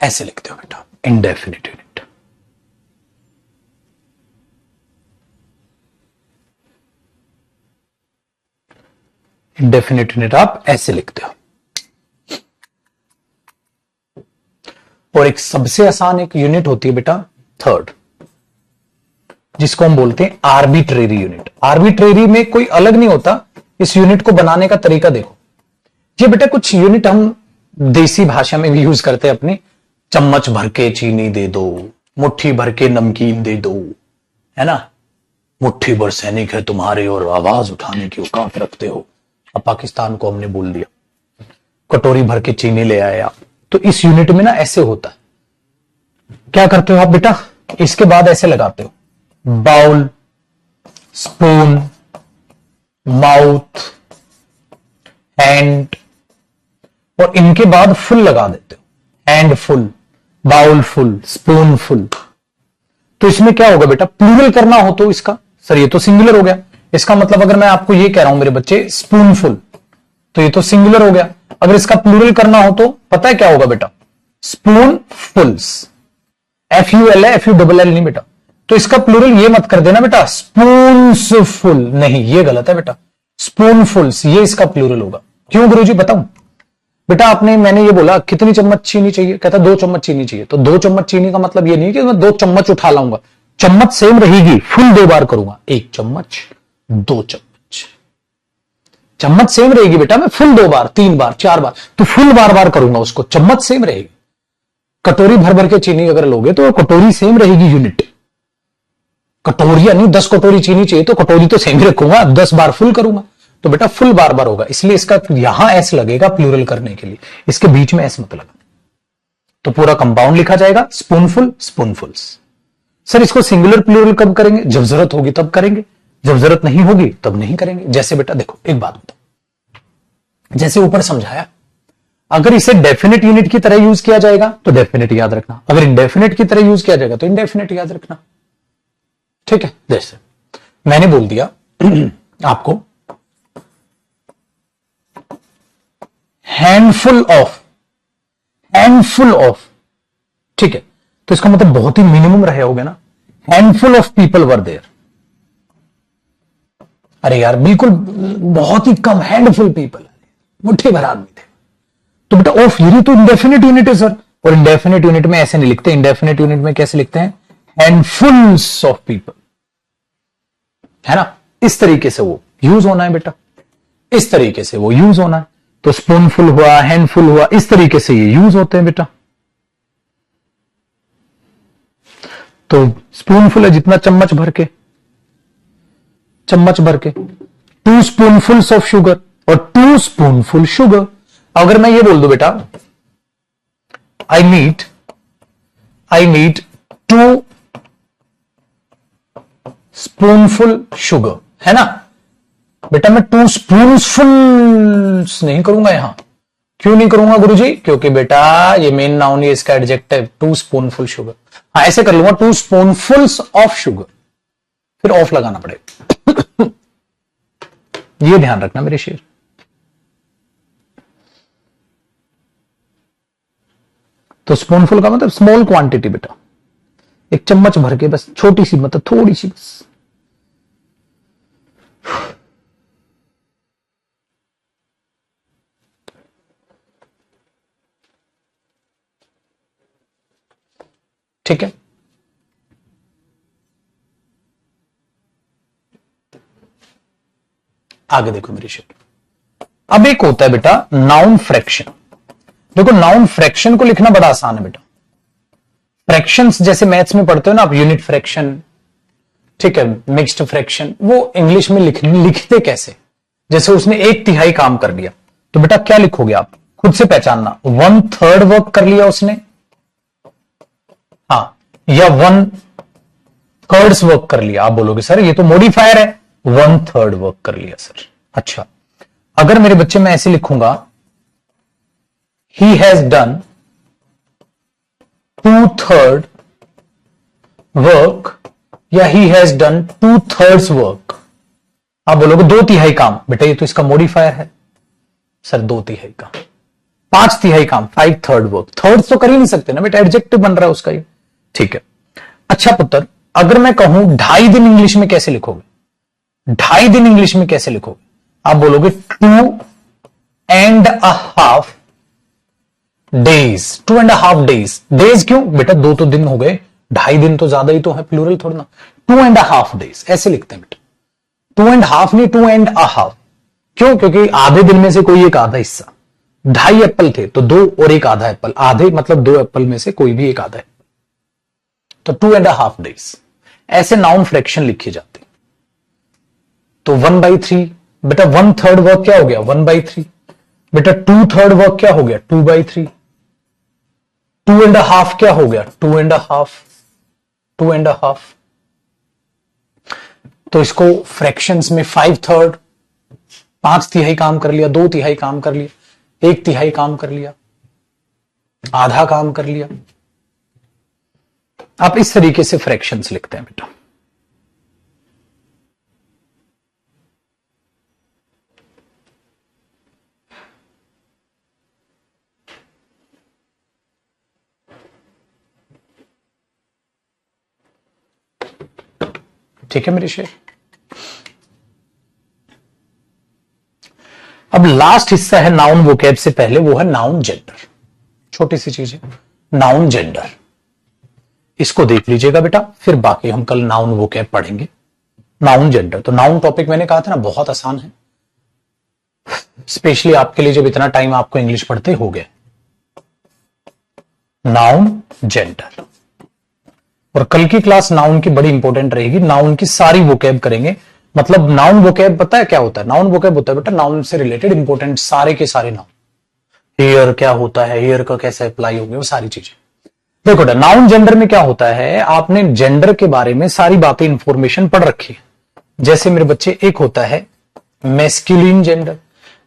ऐसे लिखते हो बेटा इनडेफिनिट यूनिट। इनडेफिनिट यूनिट आप ऐसे लिखते हो। और एक सबसे आसान एक यूनिट होती है बेटा थर्ड, जिसको हम बोलते हैं आर्बिट्रेरी यूनिट। आर्बिट्रेरी में कोई अलग नहीं होता, इस यूनिट को बनाने का तरीका देखो। ये बेटा कुछ यूनिट हम देसी भाषा में भी यूज करते हैं अपनी, चम्मच भर के चीनी दे दो, मुट्ठी भर के नमकीन दे दो, है ना, मुट्ठी भर सैनिक है तुम्हारे और आवाज उठाने की औकात रखते हो। अब पाकिस्तान को हमने बोल दिया, कटोरी भर के चीनी ले आया। तो इस यूनिट में ना ऐसे होता है, क्या करते हो आप बेटा? इसके बाद ऐसे लगाते हो, बाउल, स्पून, माउथ, हैंड, और इनके बाद फुल लगा देते हो, hand full, bowl full, spoon full. तो इसमें क्या होगा बेटा? प्लूरल करना हो तो इसका, सर ये तो सिंगुलर हो गया, इसका मतलब अगर मैं आपको ये कह रहा हूं मेरे बच्चे स्पून फुल, तो ये तो सिंगुलर हो गया। अगर इसका प्लूरल करना हो तो पता है क्या होगा बेटा? स्पून फुल्स, FUL है, FULL नहीं बेटा। तो इसका प्लूरल ये मत कर देना बेटा स्पून्स फुल, नहीं ये गलत है बेटा, स्पूनफुल्स ये इसका प्लूरल होगा। क्यों गुरुजी बताऊं? बेटा आपने, मैंने ये बोला कितनी चम्मच चीनी चाहिए, कहता 2 चम्मच चीनी चाहिए। तो 2 चम्मच चीनी का मतलब ये नहीं कि मैं 2 चम्मच उठा लाऊंगा, चम्मच सेम रहेगी, फुल 2 बार करूंगा, 1 चम्मच, 2 चम्मच, चम्मच सेम रहेगी बेटा, मैं फुल 2 बार, 3 बार, 4 बार, तो फुल बार बार करूंगा उसको, चम्मच सेम रहेगी। कटोरी भर भर के चीनी अगर लोगे तो कटोरी सेम रहेगी यूनिट, कटोरी यानी 10 कटोरी चीनी चाहिए तो कटोरी तो सेम ही रखूंगा, 10 बार फुल करूंगा, तो बेटा फुल बार बार होगा, इसलिए इसका यहां एस लगेगा प्लूरल करने के लिए, इसके बीच में एस मत लगा। तो पूरा कंपाउंड लिखा जाएगा स्पूनफुल, स्पूनफुल्स। सर इसको सिंगुलर प्लूरल कब करेंगे? जब जरूरत होगी तब करेंगे, जब जरूरत नहीं होगी तब नहीं करेंगे। जैसे बेटा देखो एक बात बताओ, जैसे ऊपर समझाया, अगर इसे डेफिनेट यूनिट की तरह यूज किया जाएगा तो डेफिनेट याद रखना, अगर इंडेफिनेट की तरह यूज किया जाएगा तो इंडेफिनेट याद रखना। ठीक है, जैसे मैंने बोल दिया आपको हैंडफुल ऑफ, ठीक है, तो इसका मतलब बहुत ही मिनिमम रहे होगा ना, handful of people were there. अरे यार बिल्कुल बहुत ही कम, हैंडफुल पीपल, मुट्ठी भर आदमी थे। तो बेटा ऑफ ये तो इंडेफिनिट यूनिट है सर, और इंडेफिनिट यूनिट में ऐसे नहीं लिखते, इंडेफिनिट यूनिट में कैसे लिखते हैं, हैंडफुल्स ऑफ पीपल, है ना, इस तरीके से वो यूज होना है बेटा, इस तरीके से वो यूज होना है। तो स्पूनफुल हुआ, हैंडफुल हुआ, इस तरीके से ये यूज होते हैं बेटा। तो स्पूनफुल है जितना चम्मच भर के, 2 स्पूनफुल्स ऑफ शुगर और 2 स्पूनफुल शुगर। अगर मैं ये बोल दूं बेटा आई नीड 2 स्पूनफुल शुगर, है ना बेटा, मैं 2 स्पूनफुल नहीं करूंगा यहां। क्यों नहीं करूंगा गुरुजी? क्योंकि बेटा ये मेन नाउन, ये इसका एडजेक्टिव 2 स्पूनफुल शुगर। हाँ ऐसे कर लूंगा 2 स्पूनफुल्स ऑफ शुगर, फिर ऑफ लगाना पड़ेगा। ये ध्यान रखना मेरे शेर। तो स्पूनफुल का मतलब स्मॉल क्वांटिटी बेटा, एक चम्मच भर के, बस छोटी सी, मतलब थोड़ी सी बस। ठीक है, आगे देखो मेरी शेर। अब एक होता है बेटा नाउन फ्रैक्शन। देखो नाउन फ्रैक्शन को लिखना बड़ा आसान है बेटा। फ्रैक्शंस जैसे मैथ्स में पढ़ते हो ना आप, यूनिट फ्रैक्शन, ठीक है, मिक्स्ड फ्रैक्शन, वो इंग्लिश में लिखते कैसे? जैसे उसने 1/3 काम कर लिया, तो बेटा क्या लिखोगे आप, खुद से पहचानना। 1/3 वर्क कर लिया उसने, हाँ, या 1/3 वर्क कर लिया। आप बोलोगे सर ये तो मॉडिफायर है, 1/3 वर्क कर लिया सर। अच्छा, अगर मेरे बच्चे मैं ऐसे लिखूंगा, ही हैज डन 2/3 वर्क, या ही हैज डन 2/3 वर्क। आप बोलोगे 2/3 काम, बेटा ये तो इसका मॉडिफायर है सर, 2/3 काम। 5/3 काम, 5/3 वर्क। थर्ड तो कर ही नहीं सकते ना बेटा, एडजेक्टिव बन रहा है उसका ये, ठीक है। अच्छा पुत्र, अगर मैं कहूं 2.5 दिन इंग्लिश में कैसे लिखोगे? 2.5 दिन इंग्लिश में कैसे लिखोगे? आप बोलोगे 2.5 डेज। 2.5 डेज। डेज क्यों बेटा? 2 तो दिन हो गए, 2.5 दिन तो ज्यादा ही तो है, प्लूरल थोड़ा ना। 2.5 डेज ऐसे लिखते हैं बेटा, 2.5 नहीं 2.5। क्यों? क्योंकि आधे दिन में से कोई एक आधा हिस्सा, 2.5 एप्पल थे तो 2 और एक आधा एप्पल, आधे मतलब 2 एप्पल में से कोई भी एक आधा है, तो 2.5 डेज। ऐसे नाउन फ्रैक्शन लिखी जाती। तो 1/3 बेटा, 1/3 वर्क क्या हो गया? 1/3 बेटा। 2/3 वर्क क्या हो गया? 2/3। 2.5 क्या हो गया? 2.5। तो इसको फ्रैक्शंस में 5/3, 5/3 काम कर लिया, 2/3 काम कर लिया, 1/3 काम कर लिया, आधा काम कर लिया। आप इस तरीके से फ्रैक्शंस लिखते हैं बेटा। ठीक है मेरे शेर। अब लास्ट हिस्सा है नाउन वोकैब से पहले, वो है नाउन जेंडर। छोटी सी चीज है नाउन जेंडर, इसको देख लीजिएगा बेटा, फिर बाकी हम कल नाउन वोकैब पढ़ेंगे। नाउन जेंडर, तो नाउन टॉपिक मैंने कहा था ना बहुत आसान है, स्पेशली आपके लिए जब इतना टाइम आपको इंग्लिश पढ़ते हो गया। नाउन जेंडर, और कल की क्लास नाउन की बड़ी इंपॉर्टेंट रहेगी। नाउन की सारी वोकैब करेंगे। मतलब नाउन वोकैब पता है क्या होता है? नाउन वोकैब होता है बेटा नाउन से रिलेटेड इंपॉर्टेंट सारे के सारे नाउन। हेयर क्या होता है, हेयर का कैसे अप्लाई होंगे, वो सारी चीजें। देखो बेटा नाउन जेंडर में क्या होता है, आपने जेंडर के बारे में सारी बातें इंफॉर्मेशन पढ़ रखी है। जैसे मेरे बच्चे, एक होता है मैस्कुलिन जेंडर।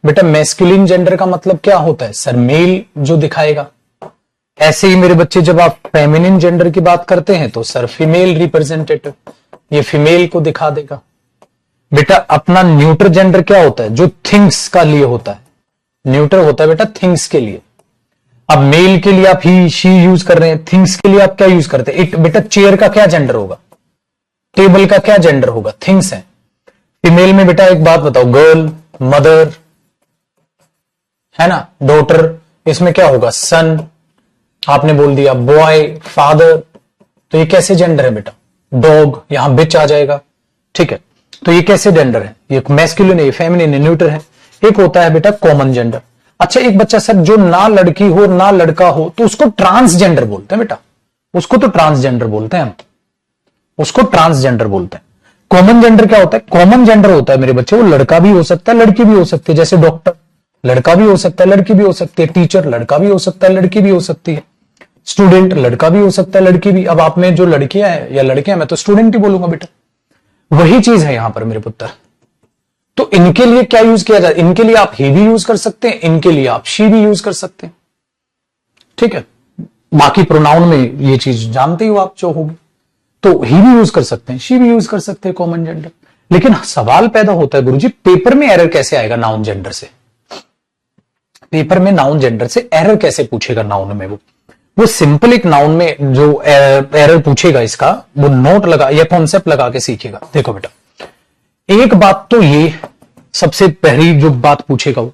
बेटा मैस्कुलिन जेंडर का मतलब क्या होता है? सर मेल जो दिखाएगा। ऐसे ही मेरे बच्चे जब आप फेमिनिन जेंडर की बात करते हैं तो सर फीमेल रिप्रेजेंटेटिव, ये फीमेल को दिखा देगा। बेटा अपना न्यूट्रल जेंडर क्या होता है? जो थिंग्स का लिए होता है, न्यूटर होता है बेटा थिंग्स के लिए। अब मेल के लिए आप ही शी यूज कर रहे हैं, थिंग्स के लिए आप क्या यूज करते हैं? एक बेटा चेयर का क्या जेंडर होगा, टेबल का क्या जेंडर होगा? थिंग्स है। फीमेल में बेटा एक बात बताओ, गर्ल, मदर, है ना, डॉटर, इसमें क्या होगा? सन। आपने बोल दिया बॉय, फादर, तो ये कैसे जेंडर है बेटा? डॉग, यहां बिच आ जाएगा, ठीक है। तो ये कैसे जेंडर है? ये मैस्कुलिन है, ये फेमिनिन है, न्यूट्रल है। एक होता है बेटा कॉमन जेंडर। अच्छा, एक बच्चा सर जो ना लड़की हो ना लड़का हो तो उसको ट्रांसजेंडर बोलते हैं बेटा, उसको तो ट्रांसजेंडर बोलते हैं हम, उसको ट्रांसजेंडर बोलते हैं। कॉमन जेंडर क्या होता है? कॉमन जेंडर होता है मेरे बच्चे, वो लड़का भी हो सकता है लड़की भी हो सकती है। जैसे डॉक्टर लड़का भी हो सकता है लड़की भी हो सकती है, टीचर लड़का भी हो सकता है लड़की भी हो सकती है, स्टूडेंट लड़का भी हो सकता है लड़की भी। अब आप में जो लड़कियां हैं या लड़के हैं, मैं तो स्टूडेंट ही बोलूंगा बेटा। वही चीज है यहां पर मेरे पुत्र। तो इनके लिए क्या यूज किया जाए? इनके लिए आप ही भी यूज कर सकते हैं, इनके लिए आप शी भी यूज कर सकते हैं, ठीक है। बाकी प्रोनाउन में ये चीज जानते ही हो आप जो होगी, तो ही भी यूज कर सकते हैं, शी भी यूज कर सकते हैं, कॉमन जेंडर। लेकिन सवाल पैदा होता है गुरुजी, पेपर में एरर कैसे आएगा नाउन जेंडर से? पेपर में नाउन जेंडर से एरर कैसे पूछेगा नाउन में? वो सिंपल एक नाउन में जो एरर पूछेगा इसका, वो नोट लगा या कॉन्सेप्ट लगा के सीखेगा। देखो बेटा, एक बात तो ये सबसे पहली जो बात पूछेगा वो,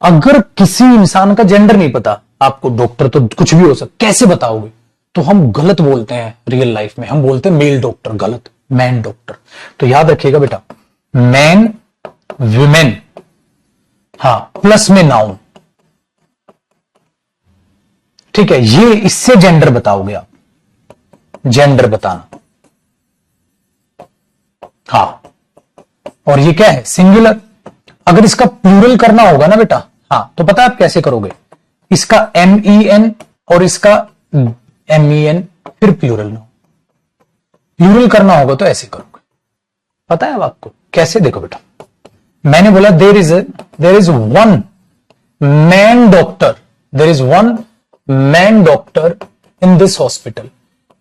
अगर किसी इंसान का जेंडर नहीं पता आपको, डॉक्टर तो कुछ भी हो सकता, कैसे बताओगे? तो हम गलत बोलते हैं रियल लाइफ में, हम बोलते हैं मेल डॉक्टर, गलत, मैन डॉक्टर। तो याद रखिएगा बेटा, मैन, वुमेन, हाँ, प्लस में नाउन, ठीक है। ये इससे जेंडर बताओगे आप, जेंडर बताना, हाँ। और ये क्या है? सिंगुलर। अगर इसका प्लूरल करना होगा ना बेटा, हाँ, तो पता है आप कैसे करोगे? इसका MEN और इसका MEN, फिर प्लूरल ना, प्लूरल करना होगा तो ऐसे करोगे। पता है अब आपको कैसे? देखो बेटा, मैंने बोला there is one man doctor, there is one man doctor in this hospital.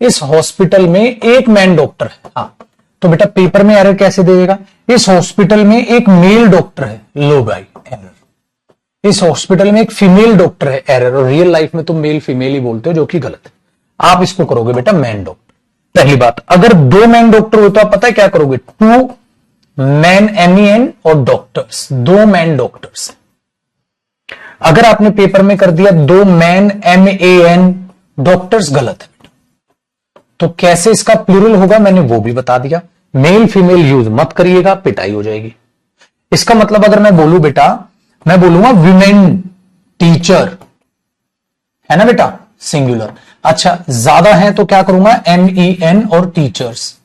इस हॉस्पिटल में एक मैन डॉक्टर है, हाँ। तो बेटा पेपर में एरर कैसे देगा? इस हॉस्पिटल में एक मेल डॉक्टर है, लो भाई एरर। इस हॉस्पिटल में एक फीमेल डॉक्टर है, एरर। और रियल लाइफ में तुम मेल फीमेल ही बोलते हो, जो कि गलत है। आप इसको करोगे बेटा मैन डॉक्टर। पहली बात, अगर दो मैन डॉक्टर हो तो आप पता है क्या करोगे? टू मैन MEN और डॉक्टर्स, दो मैन डॉक्टर्स। अगर आपने पेपर में कर दिया दो मैन MAN डॉक्टर्स, गलत है बेटा। तो कैसे इसका प्लूरल होगा मैंने वो भी बता दिया। मेल फीमेल यूज मत करिएगा, पिटाई हो जाएगी। इसका मतलब अगर मैं बोलूं बेटा, मैं बोलूंगा विमेन टीचर, है ना बेटा, सिंगुलर। अच्छा, ज्यादा है तो क्या करूंगा? MEN और टीचर्स,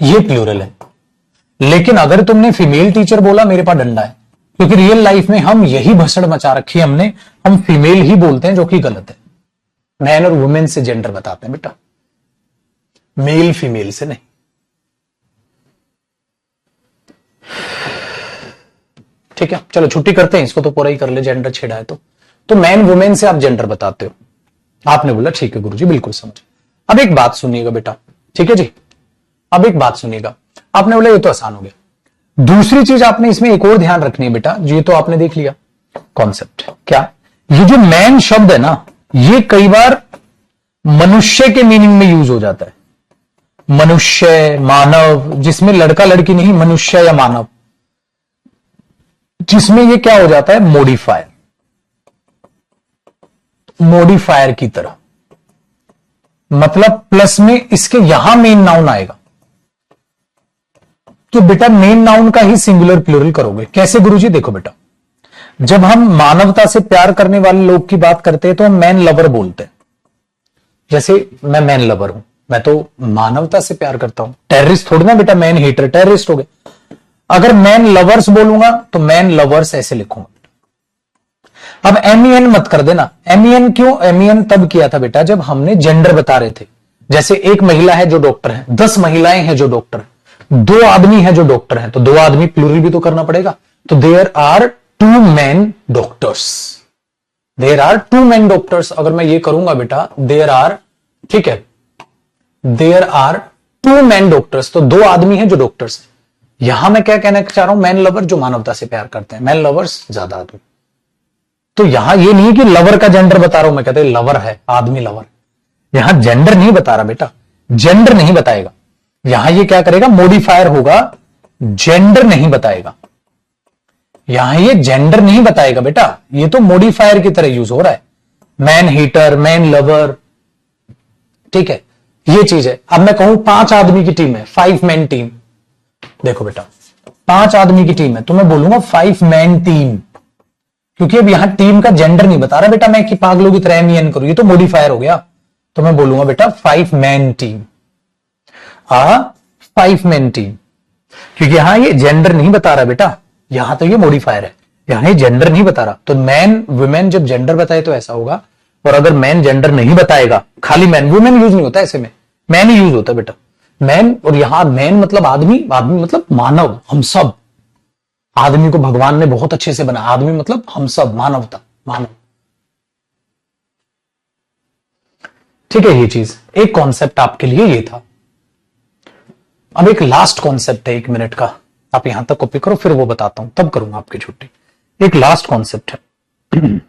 ये प्लूरल है। लेकिन अगर तुमने फीमेल टीचर बोला, मेरे पास डंडा है, क्योंकि रियल लाइफ में हम यही भसड़ मचा रखी है हमने, हम फीमेल ही बोलते हैं, जो कि गलत है। मैन और वुमेन से जेंडर बताते हैं बेटा, मेल फीमेल से नहीं। ठीक है, चलो छुट्टी करते हैं, इसको तो पूरा ही कर ले, जेंडर छेड़ा है तो मैन वुमेन से आप जेंडर बताते हो। आपने बोला ठीक है गुरुजी, बिल्कुल समझ। अब एक बात सुनिएगा बेटा, ठीक है जी, अब एक बात सुनिएगा। आपने बोला ये तो आसान हो गया। दूसरी चीज आपने इसमें एक और ध्यान रखनी है बेटा, ये तो आपने देख लिया कॉन्सेप्ट, क्या ये जो मैन शब्द है ना, ये कई बार मनुष्य के मीनिंग में यूज हो जाता है। मनुष्य, मानव, जिसमें लड़का लड़की नहीं, मनुष्य या मानव, जिसमें ये क्या हो जाता है? मॉडिफायर, मॉडिफायर की तरह। मतलब प्लस में इसके यहां मेन नाउन आएगा, तो बेटा मेन नाउन का ही सिंगुलर प्लूरल करोगे। कैसे गुरुजी? देखो बेटा, जब हम मानवता से प्यार करने वाले लोग की बात करते हैं तो हम मैन लवर बोलते हैं। जैसे मैं मैन लवर हूं, मैं तो मानवता से प्यार करता हूं। टेररिस्ट थोड़ी ना बेटा, मैन हेटर टेररिस्ट हो गए। अगर मैन लवर्स बोलूंगा तो मैन लवर्स ऐसे लिखूंगा। अब MEN मत कर देना। MEN क्यों? MEN तब किया था बेटा जब हमने जेंडर बता रहे थे। जैसे एक महिला है जो डॉक्टर है, 10 महिलाएं हैं जो डॉक्टर है, 2 आदमी है जो डॉक्टर है, तो 2 आदमी प्लूरल भी तो करना पड़ेगा। तो there are 2 man doctors, there are 2 man doctors. अगर मैं ये करूंगा बेटा, देयर आर, ठीक है, देयर आर 2 मैन डॉक्टर्स, तो 2 आदमी हैं जो डॉक्टर्स। यहां मैं क्या कहना चाह रहा हूं, मैन लवर जो मानवता से प्यार करते हैं, मैन लवर्स ज्यादा आदमी। तो यहां ये नहीं कि लवर का जेंडर बता रहा हूं, मैं कहते लवर है, आदमी लवर। यहां जेंडर नहीं बता रहा बेटा, जेंडर नहीं बताएगा। यहां ये क्या करेगा, मॉडिफायर होगा, जेंडर नहीं बताएगा। यहां ये जेंडर नहीं बताएगा बेटा, ये तो मॉडिफायर की तरह यूज हो रहा है। मैन हीटर, मैन लवर, ठीक है, ये चीज है। अब मैं कहूं 5 आदमी की टीम है, 5 मैन टीम। देखो बेटा 5 आदमी की टीम है, तो मैं बोलूंगा 5 मैन टीम, क्योंकि अब यहां टीम का जेंडर नहीं बता रहा बेटा मैं कि पागलों की तरह एन करूं, ये तो मॉडिफायर हो गया। तो मैं बोलूंगा बेटा 5 मैन टीम, 5 मैन टीम, क्योंकि यहां ये जेंडर नहीं बता रहा बेटा, यहां तो ये मॉडिफायर है, यहां ये जेंडर नहीं बता रहा। तो मैन वुमेन जब जेंडर बताए तो ऐसा होगा, और अगर मैन जेंडर नहीं बताएगा, खाली मैन, वुमेन यूज नहीं होता ऐसे में, मैन ही यूज होता है बेटा, मैन। और यहां मैन मतलब आदमी, आदमी मतलब मानव, हम सब। आदमी को भगवान ने बहुत अच्छे से बना, आदमी मतलब हम सब, मानवता, मानव, ठीक है। ये चीज एक कॉन्सेप्ट आपके लिए ये था। अब एक लास्ट कॉन्सेप्ट है 1 मिनट का, आप यहां तक कॉपी करो, फिर वो बताता हूं, तब करूंगा आपकी छुट्टी। एक लास्ट कॉन्सेप्ट है।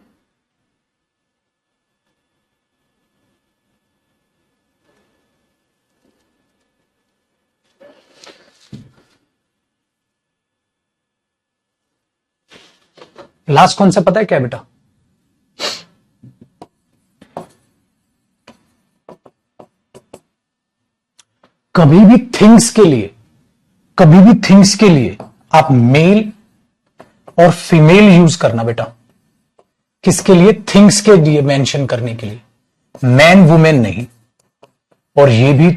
लास्ट कॉन्सेप्ट पता है क्या बेटा? कभी भी थिंग्स के लिए, कभी भी थिंग्स के लिए आप मेल और फीमेल यूज करना बेटा। किसके लिए? थिंग्स के लिए मेंशन करने के लिए, मैन वुमेन नहीं। और ये भी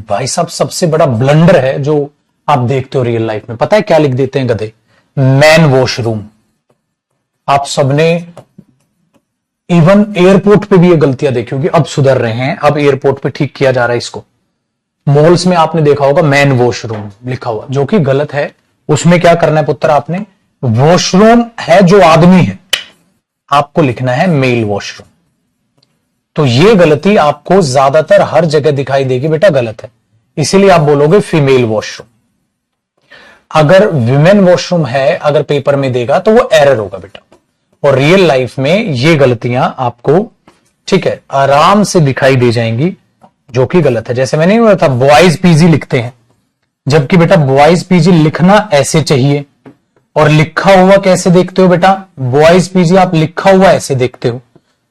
भाई साहब सबसे बड़ा ब्लंडर है जो आप देखते हो रियल लाइफ में, पता है क्या लिख देते हैं गधे? Man washroom. आप सबने इवन एयरपोर्ट पे भी ये गलतियां देखी होगी, अब सुधर रहे हैं, अब एयरपोर्ट पे ठीक किया जा रहा है इसको। मॉल्स में आपने देखा होगा मैन वॉशरूम लिखा हुआ, जो कि गलत है। उसमें क्या करना है पुत्र, आपने वॉशरूम है जो आदमी है, आपको लिखना है मेल वॉशरूम। तो ये गलती आपको ज्यादातर हर जगह दिखाई देगी बेटा, गलत है, इसीलिए आप बोलोगे फीमेल वॉशरूम। अगर विमेन वॉशरूम है, अगर पेपर में देगा तो वो एरर होगा बेटा। और रियल लाइफ में ये गलतियां आपको, ठीक है, आराम से दिखाई दे जाएंगी, जो कि गलत है। जैसे मैंने नहीं बोला था बॉयज पीजी लिखते हैं, जबकि बेटा बॉयज पीजी लिखना ऐसे चाहिए, और लिखा हुआ कैसे देखते हो बेटा? बॉयज पीजी आप लिखा हुआ ऐसे देखते हो,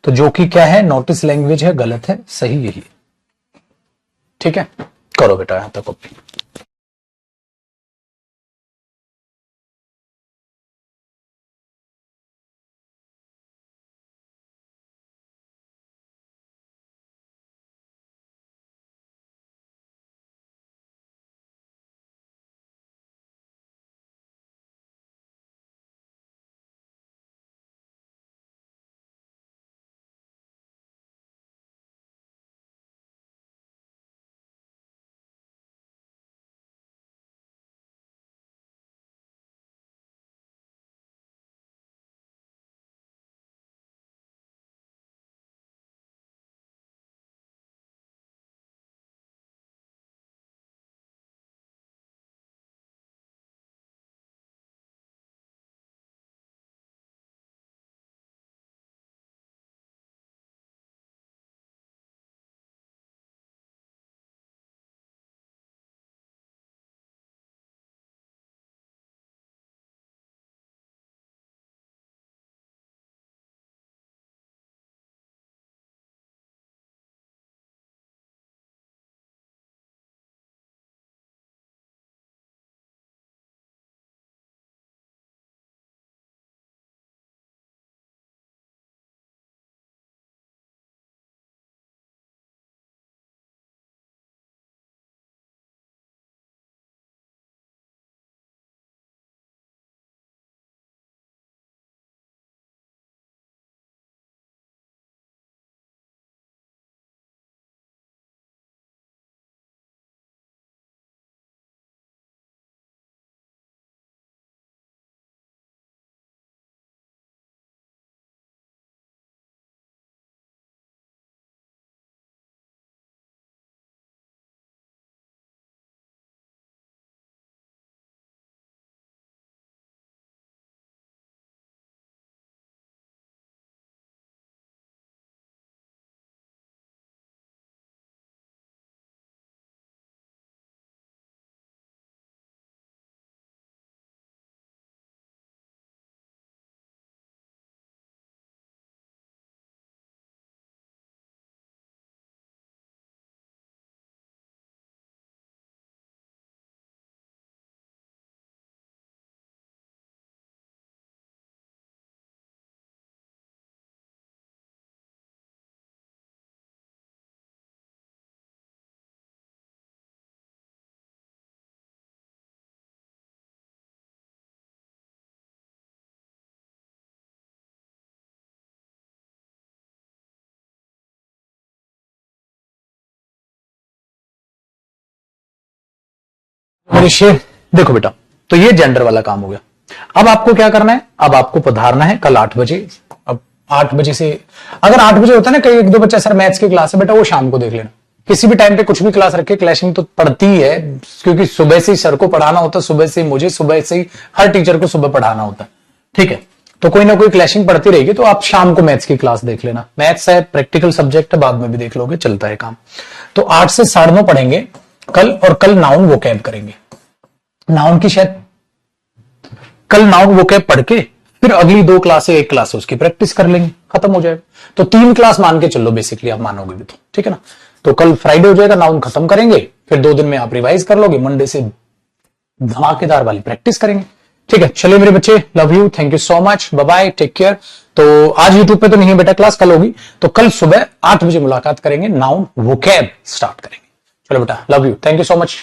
तो जो कि क्या है, नोटिस लैंग्वेज है, गलत है, सही यही है। ठीक है, करो बेटा यहां तक कॉपी। मेरे शेर, देखो बेटा, तो ये जेंडर वाला काम हो गया। अब आपको क्या करना है, अब आपको पधारना है कल 8 बजे। अब 8 बजे से, अगर 8 बजे होता है ना, कई एक दो बच्चा सर मैथ्स की क्लास है बेटा, वो शाम को देख लेना, किसी भी टाइम पे कुछ भी क्लास रखे, क्लैशिंग तो पढ़ती ही है, क्योंकि सुबह से ही सर को पढ़ाना होता है, सुबह से ही मुझे, सुबह से ही हर टीचर को सुबह पढ़ाना होता है, ठीक है। तो कोई ना कोई क्लैशिंग पड़ती रहेगी, तो आप शाम को मैथ्स की क्लास देख लेना। मैथ्स है, प्रैक्टिकल सब्जेक्ट है, बाद में भी देख लोगे, चलता है काम। तो 8 से 9:30 पढ़ेंगे कल, और कल नाउन वोकैब करेंगे। नाउन की शायद कल नाउन वोकैब पढ़ के फिर अगली 2 क्लास, एक क्लास उसकी प्रैक्टिस कर लेंगे, खत्म हो जाएगा। तो 3 क्लास मान के चलो बेसिकली, आप मानोगे भी तो, ठीक है ना। तो कल फ्राइडे हो जाएगा, नाउन खत्म करेंगे, फिर 2 दिन में आप रिवाइज कर लोगे, मंडे से धमाकेदार वाली प्रैक्टिस करेंगे, ठीक है। चलिए मेरे बच्चे, love you, thank you so much, bye bye, take care. तो आज यूट्यूब पे तो नहीं है बेटा क्लास, कल होगी। तो कल सुबह 8 बजे मुलाकात करेंगे, नाउन वोकैब स्टार्ट करेंगे। चलो बेटा, love you, thank you so much.